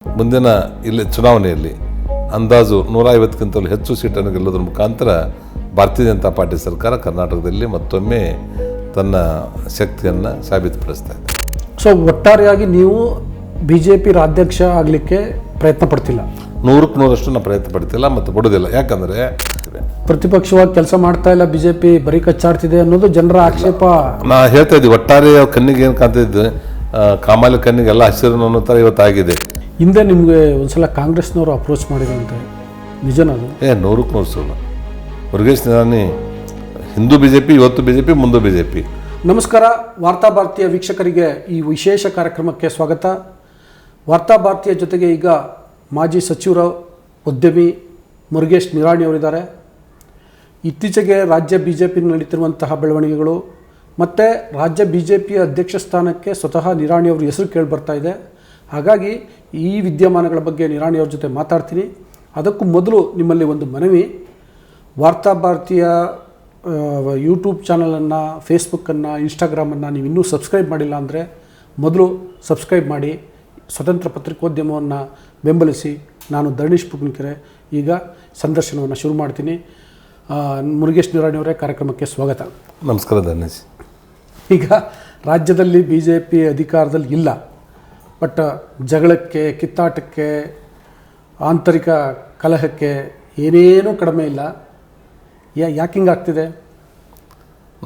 ಮುಂದಿನ ಇಲ್ಲಿ ಚುನಾವಣೆಯಲ್ಲಿ ಅಂದಾಜು 150ಕ್ಕಿಂತಲೂ ಹೆಚ್ಚು ಸೀಟನ್ನು ಗೆಲ್ಲೋದ್ರ ಮುಖಾಂತರ ಭಾರತೀಯ ಜನತಾ ಪಾರ್ಟಿ ಸರ್ಕಾರ ಕರ್ನಾಟಕದಲ್ಲಿ ಮತ್ತೊಮ್ಮೆ ತನ್ನ ಶಕ್ತಿಯನ್ನು ಸಾಬೀತುಪಡಿಸ್ತಾ ಇದೆ. ಸೊ ಒಟ್ಟಾರೆಯಾಗಿ ನೀವು BJP ರಾಜ್ಯಾಧ್ಯಕ್ಷ ಆಗಲಿಕ್ಕೆ ಪ್ರಯತ್ನ ಪಡ್ತಿಲ್ಲ? 100ಕ್ಕೆ 100ರಷ್ಟು ನಾವು ಪ್ರಯತ್ನ ಪಡ್ತಿಲ್ಲ ಮತ್ತು ಪಡೋದಿಲ್ಲ. ಯಾಕಂದರೆ ಪ್ರತಿಪಕ್ಷವಾಗಿ ಕೆಲಸ ಮಾಡ್ತಾ ಇಲ್ಲ, BJP ಬರೀ ಕಚ್ಚಾಡ್ತಿದೆ ಅನ್ನೋದು ಜನರ ಆಕ್ಷೇಪ. ನಾ ಹೇಳ್ತಾ ಇದ್ದೀವಿ, ಒಟ್ಟಾರೆ ಕಣ್ಣಿಗೆ ಏನು ಕಾಣ್ತಿದ್ದು ಕಾಮಾಲಿ ಕಣ್ಣಿಗೆಲ್ಲ ಹಸಿರು ಅನ್ನೋ ಥರ ಇವತ್ತಾಗಿದೆ. ಹಿಂದೆ ನಿಮಗೆ ಒಂದ್ಸಲ ಕಾಂಗ್ರೆಸ್ನವರು ಅಪ್ರೋಚ್ ಮಾಡಿದಂತೆ, ನಿಜನದು? 100ಕ್ಕೆ 100 ಸುಳ್ಳು. ಮುರುಗೇಶ್ ನಿರಾಣಿ ಹಿಂದೂ BJP, ಇವತ್ತು BJP, ಮುಂದೆ BJP. ನಮಸ್ಕಾರ, ವಾರ್ತಾ ಭಾರತೀಯ ವೀಕ್ಷಕರಿಗೆ ಈ ವಿಶೇಷ ಕಾರ್ಯಕ್ರಮಕ್ಕೆ ಸ್ವಾಗತ. ವಾರ್ತಾ ಭಾರತೀಯ ಜೊತೆಗೆ ಈಗ ಮಾಜಿ ಸಚಿವರು, ಉದ್ಯಮಿ ಮುರುಗೇಶ್ ನಿರಾಣಿ ಅವರಿದ್ದಾರೆ. ಇತ್ತೀಚೆಗೆ ರಾಜ್ಯ BJP ನಡೀತಿರುವಂತಹ ಬೆಳವಣಿಗೆಗಳು ಮತ್ತು ರಾಜ್ಯ BJP ಅಧ್ಯಕ್ಷ ಸ್ಥಾನಕ್ಕೆ ಸ್ವತಃ ನಿರಾಣಿ ಅವರು ಹೆಸರು ಕೇಳಿ ಬರ್ತಾ ಇದೆ. ಹಾಗಾಗಿ ಈ ವಿದ್ಯಮಾನಗಳ ಬಗ್ಗೆ ನಿರಾಣಿ ಅವ್ರ ಜೊತೆ ಮಾತಾಡ್ತೀನಿ. ಅದಕ್ಕೂ ಮೊದಲು ನಿಮ್ಮಲ್ಲಿ ಒಂದು ಮನವಿ, ವಾರ್ತಾ ಭಾರತೀಯ ಯೂಟ್ಯೂಬ್ ಚಾನಲನ್ನು, ಫೇಸ್ಬುಕ್ಕನ್ನು, ಇನ್ಸ್ಟಾಗ್ರಾಮನ್ನು ನೀವು ಇನ್ನೂ ಸಬ್ಸ್ಕ್ರೈಬ್ ಮಾಡಿಲ್ಲ ಅಂದರೆ ಮೊದಲು ಸಬ್ಸ್ಕ್ರೈಬ್ ಮಾಡಿ, ಸ್ವತಂತ್ರ ಪತ್ರಿಕೋದ್ಯಮವನ್ನು ಬೆಂಬಲಿಸಿ. ನಾನು ಧರಣೀಶ್ ಪುಗ್ನಕೆರೆ. ಈಗ ಸಂದರ್ಶನವನ್ನು ಶುರು ಮಾಡ್ತೀನಿ. ಮುರುಗೇಶ್ ನಿರಾಣಿ ಅವರೇ, ಕಾರ್ಯಕ್ರಮಕ್ಕೆ ಸ್ವಾಗತ. ನಮಸ್ಕಾರ ಧರಣೀಶ್. ಈಗ ರಾಜ್ಯದಲ್ಲಿ BJP ಅಧಿಕಾರದಲ್ಲಿ ಇಲ್ಲ, ಬಟ್ ಜಗಳಕ್ಕೆ, ಕಿತ್ತಾಟಕ್ಕೆ, ಆಂತರಿಕ ಕಲಹಕ್ಕೆ ಏನೇನೂ ಕಡಿಮೆ ಇಲ್ಲ. ಯಾಕೆ ಹಿಂಗಾಗ್ತಿದೆ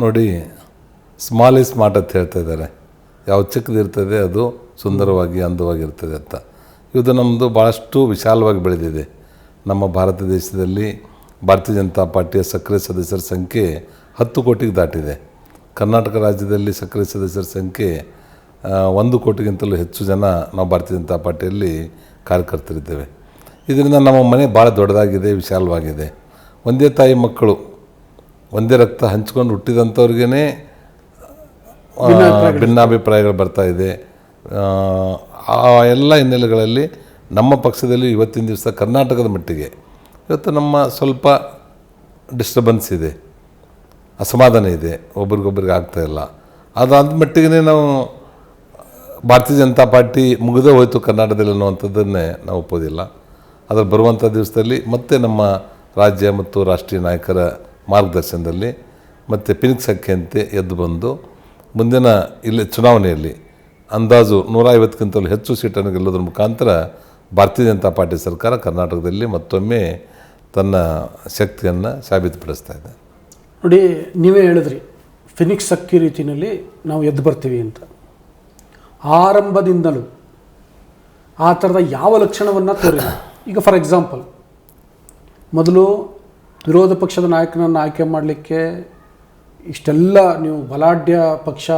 ನೋಡಿ, ಸ್ಮಾಲ್ ಈಸ್ ಸ್ಮಾರ್ಟ್ ಅಂತ ಹೇಳ್ತಾ ಇದ್ದಾರೆ. ಯಾವ ಚಿಕ್ಕದಿರ್ತದೆ ಅದು ಸುಂದರವಾಗಿ ಅಂದವಾಗಿರ್ತದೆ ಅಂತ. ಇದು ನಮ್ಮದು ಭಾಳಷ್ಟು ವಿಶಾಲವಾಗಿ ಬೆಳೆದಿದೆ. ನಮ್ಮ ಭಾರತ ದೇಶದಲ್ಲಿ ಭಾರತೀಯ ಜನತಾ ಪಾರ್ಟಿಯ ಸಕ್ರಿಯ ಸದಸ್ಯರ ಸಂಖ್ಯೆ 10 ಕೋಟಿಗೆ ದಾಟಿದೆ. ಕರ್ನಾಟಕ ರಾಜ್ಯದಲ್ಲಿ ಸಕ್ರಿಯ ಸದಸ್ಯರ ಸಂಖ್ಯೆ 1 ಕೋಟಿಗಿಂತಲೂ ಹೆಚ್ಚು ಜನ ನಾವು ಭಾರತೀಯ ಜನತಾ ಪಾರ್ಟಿಯಲ್ಲಿ ಕಾರ್ಯಕರ್ತರಿದ್ದೇವೆ. ಇದರಿಂದ ನಮ್ಮ ಮನೆ ಭಾಳ ದೊಡ್ಡದಾಗಿದೆ, ವಿಶಾಲವಾಗಿದೆ. ಒಂದೇ ತಾಯಿ ಮಕ್ಕಳು, ಒಂದೇ ರಕ್ತ ಹಂಚ್ಕೊಂಡು ಹುಟ್ಟಿದಂಥವ್ರಿಗೇ ಭಿನ್ನಾಭಿಪ್ರಾಯಗಳು ಬರ್ತಾ ಇದೆ. ಆ ಎಲ್ಲ ಹಿನ್ನೆಲೆಗಳಲ್ಲಿ ನಮ್ಮ ಪಕ್ಷದಲ್ಲಿ ಇವತ್ತಿನ ದಿವಸ ಕರ್ನಾಟಕದ ಮಟ್ಟಿಗೆ ಇವತ್ತು ನಮ್ಮ ಸ್ವಲ್ಪ ಡಿಸ್ಟರ್ಬೆನ್ಸ್ ಇದೆ, ಅಸಮಾಧಾನ ಇದೆ, ಒಬ್ರಿಗೊಬ್ರಿಗೆ ಆಗ್ತಾಯಿಲ್ಲ. ಅದಾದ ಮಟ್ಟಿಗೆ ನಾವು ಭಾರತೀಯ ಜನತಾ ಪಾರ್ಟಿ ಮುಗಿದೇ ಹೋಯಿತು ಕರ್ನಾಟಕದಲ್ಲಿ ಅನ್ನುವಂಥದ್ದನ್ನೇ ನಾವು ಒಪ್ಪೋದಿಲ್ಲ. ಅದರ ಬರುವಂಥ ದಿವಸದಲ್ಲಿ ಮತ್ತೆ ನಮ್ಮ ರಾಜ್ಯ ಮತ್ತು ರಾಷ್ಟ್ರೀಯ ನಾಯಕರ ಮಾರ್ಗದರ್ಶನದಲ್ಲಿ ಮತ್ತು ಪಿನಿಕ್ ಸಂಖ್ಯೆಯಂತೆ ಎದ್ದು ಬಂದು ಮುಂದಿನ ಇಲ್ಲಿ ಚುನಾವಣೆಯಲ್ಲಿ ಅಂದಾಜು 150ಕ್ಕಿಂತಲೂ ಹೆಚ್ಚು ಸೀಟನ್ನು ಗೆಲ್ಲೋದ್ರ ಮುಖಾಂತರ ಭಾರತೀಯ ಜನತಾ ಪಾರ್ಟಿ ಸರ್ಕಾರ ಕರ್ನಾಟಕದಲ್ಲಿ ಮತ್ತೊಮ್ಮೆ ತನ್ನ ಶಕ್ತಿಯನ್ನು ಸಾಬೀತುಪಡಿಸ್ತಾ ಇದೆ. ನೋಡಿ, ನೀವೇ ಹೇಳಿದ್ರಿ ಫಿನಿಕ್ಸ್ ಹಕ್ಕಿ ರೀತಿಯಲ್ಲಿ ನಾವು ಎದ್ದು ಬರ್ತೀವಿ ಅಂತ. ಆರಂಭದಿಂದಲೂ ಆ ಥರದ ಯಾವ ಲಕ್ಷಣವನ್ನು ತೋರಿಲ್ಲ. ಈಗ ಫಾರ್ ಎಕ್ಸಾಂಪಲ್, ಮೊದಲು ವಿರೋಧ ಪಕ್ಷದ ನಾಯಕನನ್ನು ಆಯ್ಕೆ ಮಾಡಲಿಕ್ಕೆ ಇಷ್ಟೆಲ್ಲ ನೀವು ಬಲಾಢ್ಯ ಪಕ್ಷ,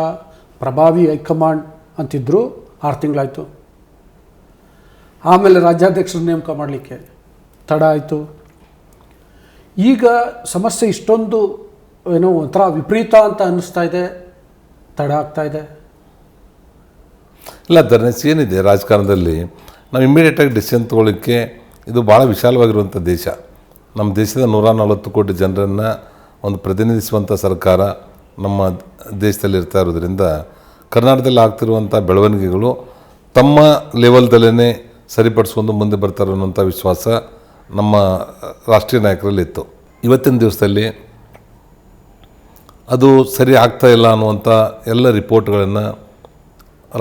ಪ್ರಭಾವಿ ಹೈಕಮಾಂಡ್ ಅಂತಿದ್ರು, 6 ತಿಂಗಳಾಯಿತು. ಆಮೇಲೆ ರಾಜ್ಯಾಧ್ಯಕ್ಷರ ನೇಮಕ ಮಾಡಲಿಕ್ಕೆ ತಡ ಆಯಿತು. ಈಗ ಸಮಸ್ಯೆ ಇಷ್ಟೊಂದು ಏನೋ ಒಂಥರ ವಿಪರೀತ ಅಂತ ಅನ್ನಿಸ್ತಾ ಇದೆ, ತಡ ಆಗ್ತಾ ಇದೆ. ಇಲ್ಲ ಧರ್ನೇಶ್, ಏನಿದೆ ರಾಜಕಾರಣದಲ್ಲಿ ನಾವು ಇಮ್ಮಿಡಿಯೇಟಾಗಿ ಡಿಸಿಷನ್ ತೊಗೊಳ್ಳಿಕ್ಕೆ, ಇದು ಭಾಳ ವಿಶಾಲವಾಗಿರುವಂಥ ದೇಶ. ನಮ್ಮ ದೇಶದ 140 ಕೋಟಿ ಜನರನ್ನು ಒಂದು ಪ್ರತಿನಿಧಿಸುವಂಥ ಸರ್ಕಾರ ನಮ್ಮ ದೇಶದಲ್ಲಿ ಇರ್ತಾ ಇರೋದ್ರಿಂದ ಕರ್ನಾಟಕದಲ್ಲಿ ಆಗ್ತಿರುವಂಥ ಬೆಳವಣಿಗೆಗಳು ತಮ್ಮ ಲೆವೆಲ್ದಲ್ಲೇ ಸರಿಪಡಿಸ್ಕೊಂಡು ಮುಂದೆ ಬರ್ತಾರೆ ಅನ್ನೋಂಥ ವಿಶ್ವಾಸ ನಮ್ಮ ರಾಷ್ಟ್ರೀಯ ನಾಯಕರಲ್ಲಿ ಇತ್ತು. ಇವತ್ತಿನ ದಿವಸದಲ್ಲಿ ಅದು ಸರಿ ಆಗ್ತಾ ಇಲ್ಲ ಅನ್ನುವಂಥ ಎಲ್ಲ ರಿಪೋರ್ಟ್ಗಳನ್ನು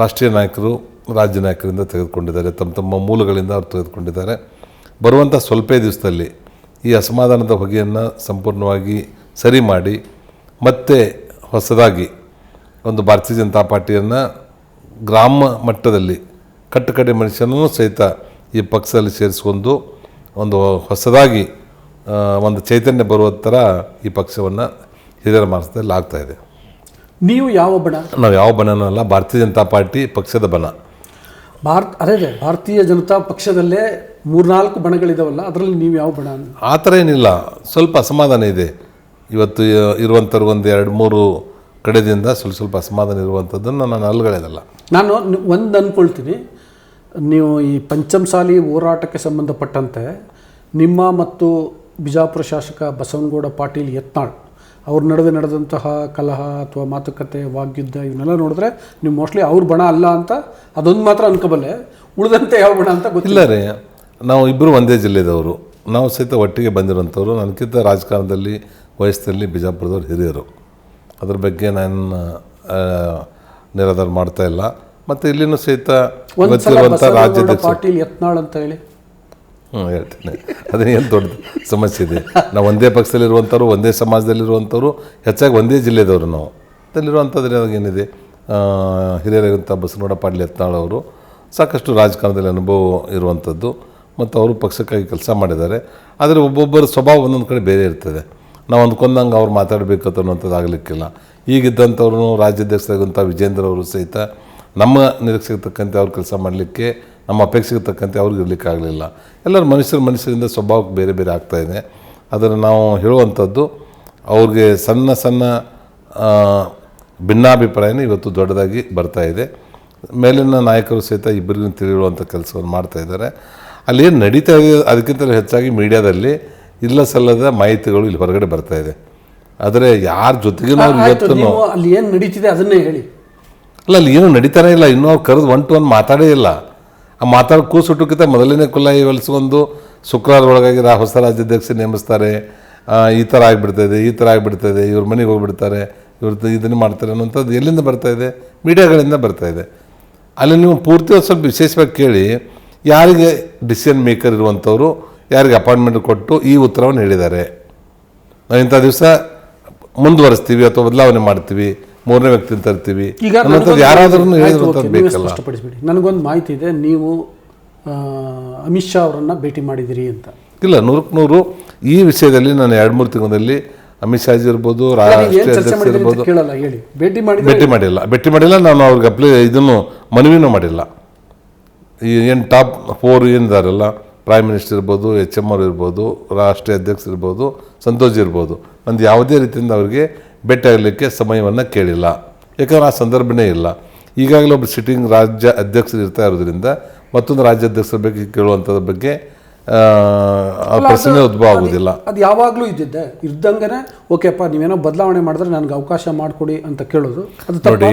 ರಾಷ್ಟ್ರೀಯ ನಾಯಕರು ರಾಜ್ಯ ನಾಯಕರಿಂದ ತೆಗೆದುಕೊಂಡಿದ್ದಾರೆ, ತಮ್ಮ ಮೂಲಗಳಿಂದ ಅವ್ರು ತೆಗೆದುಕೊಂಡಿದ್ದಾರೆ. ಬರುವಂಥ ಸ್ವಲ್ಪ ದಿವಸದಲ್ಲಿ ಈ ಅಸಮಾಧಾನದ ಹೊಗೆಯನ್ನು ಸಂಪೂರ್ಣವಾಗಿ ಸರಿ ಮಾಡಿ ಮತ್ತೆ ಹೊಸದಾಗಿ ಒಂದು ಭಾರತೀಯ ಜನತಾ ಪಾರ್ಟಿಯನ್ನು ಗ್ರಾಮ ಮಟ್ಟದಲ್ಲಿ ಕಟ್ಟಕಡೆ ಮನುಷ್ಯನೂ ಸಹಿತ ಈ ಪಕ್ಷದಲ್ಲಿ ಸೇರಿಸ್ಕೊಂಡು ಒಂದು ಹೊಸದಾಗಿ ಒಂದು ಚೈತನ್ಯ ಬರುವ ಥರ ಈ ಪಕ್ಷವನ್ನು ಹಿರಿಯರ ಮಾರ್ಗದಲ್ಲಿ ಆಗ್ತಾಯಿದೆ. ನೀವು ಯಾವ ಬಣ? ನಾವು ಯಾವ ಬಣನೂ ಅಲ್ಲ, ಭಾರತೀಯ ಜನತಾ ಪಾರ್ಟಿ ಪಕ್ಷದ ಬಣ. ಅದೇ ಭಾರತೀಯ ಜನತಾ ಪಕ್ಷದಲ್ಲೇ 3-4 ಬಣಗಳಿದಾವಲ್ಲ, ಅದರಲ್ಲಿ ನೀವು ಯಾವ ಬಣ? ಆ ಥರ ಏನಿಲ್ಲ, ಸ್ವಲ್ಪ ಅಸಮಾಧಾನ ಇದೆ. ಇವತ್ತು ಇರುವಂಥವ್ರು ಒಂದು 2-3 ಕಡೆದಿಂದ ಸ್ವಲ್ಪ ಅಸಮಾಧಾನ ಇರುವಂಥದ್ದನ್ನು ನಾನು ಅಲ್ಗಳೆದಲ್ಲ. ನಾನು ಒಂದು ಅಂದ್ಕೊಳ್ತೀನಿ, ನೀವು ಈ ಪಂಚಮಸಾಲಿ ಹೋರಾಟಕ್ಕೆ ಸಂಬಂಧಪಟ್ಟಂತೆ ನಿಮ್ಮ ಮತ್ತು ಬಿಜಾಪುರ ಶಾಸಕ ಬಸವನಗೌಡ ಪಾಟೀಲ್ ಯತ್ನಾಳ್ ಅವ್ರ ನಡುವೆ ನಡೆದಂತಹ ಕಲಹ ಅಥವಾ ಮಾತುಕತೆ ವಾಗ್ಯುದ್ಧ ಇವನ್ನೆಲ್ಲ ನೋಡಿದ್ರೆ ನೀವು ಮೋಸ್ಟ್ಲಿ ಅವ್ರ ಬಣ ಅಲ್ಲ ಅಂತ ಅದೊಂದು ಮಾತ್ರ ಅನ್ಕೋಬಲ್ಲೆ, ಉಳಿದಂತೆ ಯಾವ ಬಣ ಅಂತ ಗೊತ್ತಿಲ್ಲ. ಇಲ್ಲ ರೀ, ನಾವು ಇಬ್ಬರು ಒಂದೇ ಜಿಲ್ಲೆದವರು, ನಾವು ಸಹಿತ ಒಟ್ಟಿಗೆ ಬಂದಿರೋಂಥವ್ರು. ನನಗಿಂತ ರಾಜಕಾರಣದಲ್ಲಿ ವಯಸ್ಸಲ್ಲಿ ಬಿಜಾಪುರದವ್ರು ಹಿರಿಯರು, ಅದ್ರ ಬಗ್ಗೆ ನಾನು ನಿರಾಧಾರ ಮಾಡ್ತಾ ಇಲ್ಲ. ಮತ್ತು ಇಲ್ಲಿನೂ ಸಹಿತ ಗೊತ್ತಿರುವಂಥ ರಾಜ್ಯಾಧ್ಯಕ್ಷ ಪಾಟೀಲ್ ಯತ್ನಾಳ್ ಅಂತ ಹೇಳಿ ಹೇಳ್ತೇನೆ, ಅದೇನು ದೊಡ್ಡ ಸಮಸ್ಯೆ ಇದೆ. ನಾವು ಒಂದೇ ಪಕ್ಷದಲ್ಲಿರುವಂಥವ್ರು, ಒಂದೇ ಸಮಾಜದಲ್ಲಿರುವಂಥವ್ರು, ಹೆಚ್ಚಾಗಿ ಒಂದೇ ಜಿಲ್ಲೆದವರು. ನಾವು ಅಲ್ಲಿರುವಂಥದ್ದು ಏನಿದೆ, ಹಿರಿಯರಾದಂಥ ಬಸವನಗೌಡ ಪಾಟೀಲ್ ಯತ್ನಾಳ್ ಅವರು ಸಾಕಷ್ಟು ರಾಜಕಾರಣದಲ್ಲಿ ಅನುಭವ ಇರುವಂಥದ್ದು ಮತ್ತು ಅವರು ಪಕ್ಷಕ್ಕಾಗಿ ಕೆಲಸ ಮಾಡಿದ್ದಾರೆ. ಆದರೆ ಒಬ್ಬೊಬ್ಬರ ಸ್ವಭಾವ ಒಂದೊಂದು ಕಡೆ ಬೇರೆ ಇರ್ತದೆ. ನಾವು ಅಂದ್ಕೊಂಡಂಗೆ ಅವ್ರು ಮಾತಾಡಬೇಕಂತ ಅನ್ನೋಂಥದ್ದು ಆಗಲಿಕ್ಕಿಲ್ಲ. ಈಗಿದ್ದಂಥವ್ರು ರಾಜ್ಯಾಧ್ಯಕ್ಷರಾದಂಥ ವಿಜೇಂದ್ರ ಅವರು ಸಹಿತ ನಮ್ಮ ನಿರೀಕ್ಷೆಗೆ ತಕ್ಕಂತೆ ಅವ್ರು ಕೆಲಸ ಮಾಡಲಿಕ್ಕೆ, ನಮ್ಮ ಅಪೇಕ್ಷೆಗೆ ತಕ್ಕಂತೆ ಅವ್ರಿಗೆ ಇರಲಿಕ್ಕೆ ಆಗಲಿಲ್ಲ. ಎಲ್ಲರೂ ಮನುಷ್ಯರಿಂದ ಸ್ವಭಾವಕ್ಕೆ ಬೇರೆ ಬೇರೆ ಆಗ್ತಾಯಿದೆ. ಅದನ್ನು ನಾವು ಹೇಳುವಂಥದ್ದು ಅವ್ರಿಗೆ ಸಣ್ಣ ಸಣ್ಣ ಭಿನ್ನಾಭಿಪ್ರಾಯನೇ ಇವತ್ತು ದೊಡ್ಡದಾಗಿ ಬರ್ತಾಯಿದೆ. ಮೇಲಿನ ನಾಯಕರು ಸಹಿತ ಇಬ್ಬರಿಗೂ ತಿಳಿಯುವಂಥ ಕೆಲಸವನ್ನು ಮಾಡ್ತಾಯಿದ್ದಾರೆ. ಅಲ್ಲಿ ಏನು ನಡೀತಾ ಇದೆ ಅದಕ್ಕಿಂತಲೂ ಹೆಚ್ಚಾಗಿ ಮೀಡಿಯಾದಲ್ಲಿ ಇಲ್ಲ ಸಲ್ಲದ ಮಾಹಿತಿಗಳು ಇಲ್ಲಿ ಹೊರಗಡೆ ಬರ್ತಾಯಿದೆ. ಆದರೆ ಯಾರ ಜೊತೆಗೂ ನಾವು ಇವತ್ತು ಅಲ್ಲಿ ಏನು ನಡೀತಿದೆ ಅದನ್ನೇ ಹೇಳಿ. ಅಲ್ಲ, ಅಲ್ಲಿ ಏನೂ ನಡೀತಾನೆ ಇಲ್ಲ. ಇನ್ನೂ ಅವ್ರು ಕರೆದು 1 to 1 ಮಾತಾಡೇ ಇಲ್ಲ. ಆ ಮಾತಾಡೋ ಕೂಸುಟ್ಟಕ್ಕಿಂತ ಮೊದಲನೇ ಕುಲಾಯಿ ಹೊಲಿಸ್ಕೊಂಡು ಶುಕ್ರವಾರ ಒಳಗಾಗಿ ಹೊಸ ರಾಜ್ಯಾಧ್ಯಕ್ಷ ನೇಮಿಸ್ತಾರೆ, ಈ ಥರ ಆಗಿಬಿಡ್ತಾಯಿದೆ, ಈ ಥರ ಆಗಿಬಿಡ್ತಾಯಿದೆ, ಇವ್ರ ಮನೆಗೆ ಹೋಗ್ಬಿಡ್ತಾರೆ, ಇವ್ರದ್ದು ಇದನ್ನು ಮಾಡ್ತಾರೆ ಅನ್ನೋಂಥದ್ದು ಎಲ್ಲಿಂದ ಬರ್ತಾಯಿದೆ? ಮೀಡಿಯಾಗಳಿಂದ ಬರ್ತಾಯಿದೆ. ಅಲ್ಲಿ ನೀವು ಪೂರ್ತಿ ಒಂದು ಸ್ವಲ್ಪ ವಿಶೇಷವಾಗಿ ಕೇಳಿ, ಯಾರಿಗೆ ಡಿಸಿಷನ್ ಮೇಕರ್ ಇರುವಂಥವ್ರು ಯಾರಿಗೆ ಅಪಾಯಿಂಟ್ಮೆಂಟ್ ಕೊಟ್ಟು ಈ ಉತ್ತರವನ್ನು ಹೇಳಿದ್ದಾರೆ. ನಾವು ಇಂಥ ದಿವಸ ಮುಂದುವರಿಸ್ತೀವಿ ಅಥವಾ ಬದಲಾವಣೆ ಮಾಡ್ತೀವಿ, 3ನೇ ವ್ಯಕ್ತಿನ ತರ್ತೀವಿ ಅನ್ನೋಂಥದ್ದು ಯಾರಾದ್ರೂ ಹೇಳಿರುವಂಥದ್ದು ಬೇಕಲ್ಲ. ಸ್ಪಷ್ಟಪಡಿಸ್ಬಿಡಿ. ನನಗೊಂದು ಮಾಹಿತಿ ಇದೆ, ನೀವು ಅಮಿತ್ ಶಾ ಅವರನ್ನು ಭೇಟಿ ಮಾಡಿದಿರಿ ಅಂತ. ಇಲ್ಲ, 100% ಈ ವಿಷಯದಲ್ಲಿ ನಾನು 2-3 ತಿಂಗಳಲ್ಲಿ ಅಮಿತ್ ಶಾಜಿ ಇರ್ಬೋದು, ರಾಷ್ಟ್ರೀಯ ಅಧ್ಯಕ್ಷ ಇರ್ಬೋದು, ಭೇಟಿ ಮಾಡಿಲ್ಲ. ನಾನು ಅವ್ರಿಗೆ ಇದನ್ನು ಮನವಿನೂ ಮಾಡಿಲ್ಲ. ಈ ಏನು ಟಾಪ್ 4 ಏನಿದಾರಲ್ಲ, ಪ್ರೈಮ್ ಮಿನಿಸ್ಟರ್ ಇರ್ಬೋದು, HM ಅವ್ರು ಇರ್ಬೋದು, ರಾಷ್ಟ್ರೀಯ ಅಧ್ಯಕ್ಷ ಇರ್ಬೋದು, ಸಂತೋಷ್ ಇರ್ಬೋದು, ಒಂದು ಯಾವುದೇ ರೀತಿಯಿಂದ ಅವರಿಗೆ ಭೇಟಿ ಆಗಲಿಕ್ಕೆ ಸಮಯವನ್ನು ಕೇಳಿಲ್ಲ. ಯಾಕಂದ್ರೆ ಆ ಸಂದರ್ಭನೇ ಇಲ್ಲ. ಈಗಾಗಲೇ ಒಬ್ಬರು ಸಿಟ್ಟಿಂಗ್ ರಾಜ್ಯ ಅಧ್ಯಕ್ಷರು ಇರ್ತಾ ಇರೋದ್ರಿಂದ ಮತ್ತೊಂದು ರಾಜ್ಯಾಧ್ಯಕ್ಷರ ಬಗ್ಗೆ ಕೇಳುವಂಥದ್ರ ಬಗ್ಗೆ ಪ್ರಶ್ನೆ ಉದ್ಭವ ಆಗೋದಿಲ್ಲ. ಅದು ಯಾವಾಗಲೂ ಇದ್ದಂಗೆ ಓಕೆಪ್ಪ ನೀವೇನೋ ಬದಲಾವಣೆ ಮಾಡಿದ್ರೆ ನನಗೆ ಅವಕಾಶ ಮಾಡಿಕೊಡಿ ಅಂತ ಕೇಳೋದು. ಅದು ನೋಡಿ,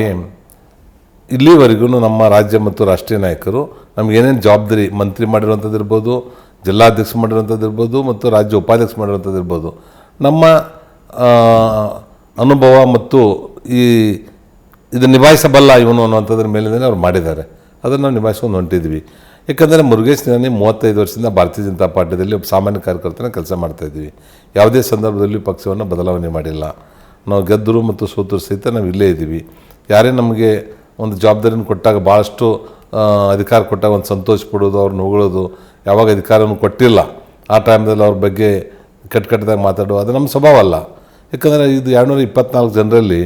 ಇಲ್ಲಿವರೆಗೂ ನಮ್ಮ ರಾಜ್ಯ ಮತ್ತು ರಾಷ್ಟ್ರೀಯ ನಾಯಕರು ನಮ್ಗೆ ಏನೇನು ಜವಾಬ್ದಾರಿ ಮಂತ್ರಿ ಮಾಡಿರುವಂಥದ್ದು ಇರ್ಬೋದು, ಜಿಲ್ಲಾಧ್ಯಕ್ಷ ಮಾಡಿರುವಂಥದ್ದು ಇರ್ಬೋದು ಮತ್ತು ರಾಜ್ಯ ಉಪಾಧ್ಯಕ್ಷ ಮಾಡಿರುವಂಥದ್ದು ಇರ್ಬೋದು, ನಮ್ಮ ಅನುಭವ ಮತ್ತು ಇದು ನಿಭಾಯಿಸಬಲ್ಲ ಇವನು ಅನ್ನುವಂಥದ್ರ ಮೇಲಿಂದಲೇ ಅವ್ರು ಮಾಡಿದ್ದಾರೆ. ಅದನ್ನು ನಾವು ನಿಭಾಯಿಸ್ಕೊಂಡು ಹೊಂಟಿದ್ವಿ. ಯಾಕಂದರೆ ಮುರುಗೇಶ್ ನಿರಾಣಿ 35 ವರ್ಷದಿಂದ ಭಾರತೀಯ ಜನತಾ ಪಾರ್ಟಿಯಲ್ಲಿ ಒಬ್ಬ ಸಾಮಾನ್ಯ ಕಾರ್ಯಕರ್ತನ ಕೆಲಸ ಮಾಡ್ತಾಯಿದ್ವಿ. ಯಾವುದೇ ಸಂದರ್ಭದಲ್ಲಿ ಪಕ್ಷವನ್ನು ಬದಲಾವಣೆ ಮಾಡಿಲ್ಲ. ನಾವು ಗೆದ್ದರು ಮತ್ತು ಸೋತರು ಸಹಿತ ನಾವು ಇಲ್ಲೇ ಇದ್ದೀವಿ. ಯಾರೇ ನಮಗೆ ಒಂದು ಜವಾಬ್ದಾರಿಯನ್ನು ಕೊಟ್ಟಾಗ ಭಾಳಷ್ಟು ಅಧಿಕಾರ ಕೊಟ್ಟಾಗ ಒಂದು ಸಂತೋಷ ಪಡೋದು, ಅವ್ರನ್ನ ಹೊಗಳೋದು, ಯಾವಾಗ ಅಧಿಕಾರವನ್ನು ಕೊಟ್ಟಿಲ್ಲ ಆ ಟೈಮ್ದಲ್ಲಿ ಅವ್ರ ಬಗ್ಗೆ ಕೆಟ್ಟದಾಗ ಮಾತಾಡೋದು ಅದು ನಮ್ಮ ಸ್ವಭಾವ ಅಲ್ಲ. ಯಾಕಂದರೆ ಇದು 224 ಜನರಲ್ಲಿ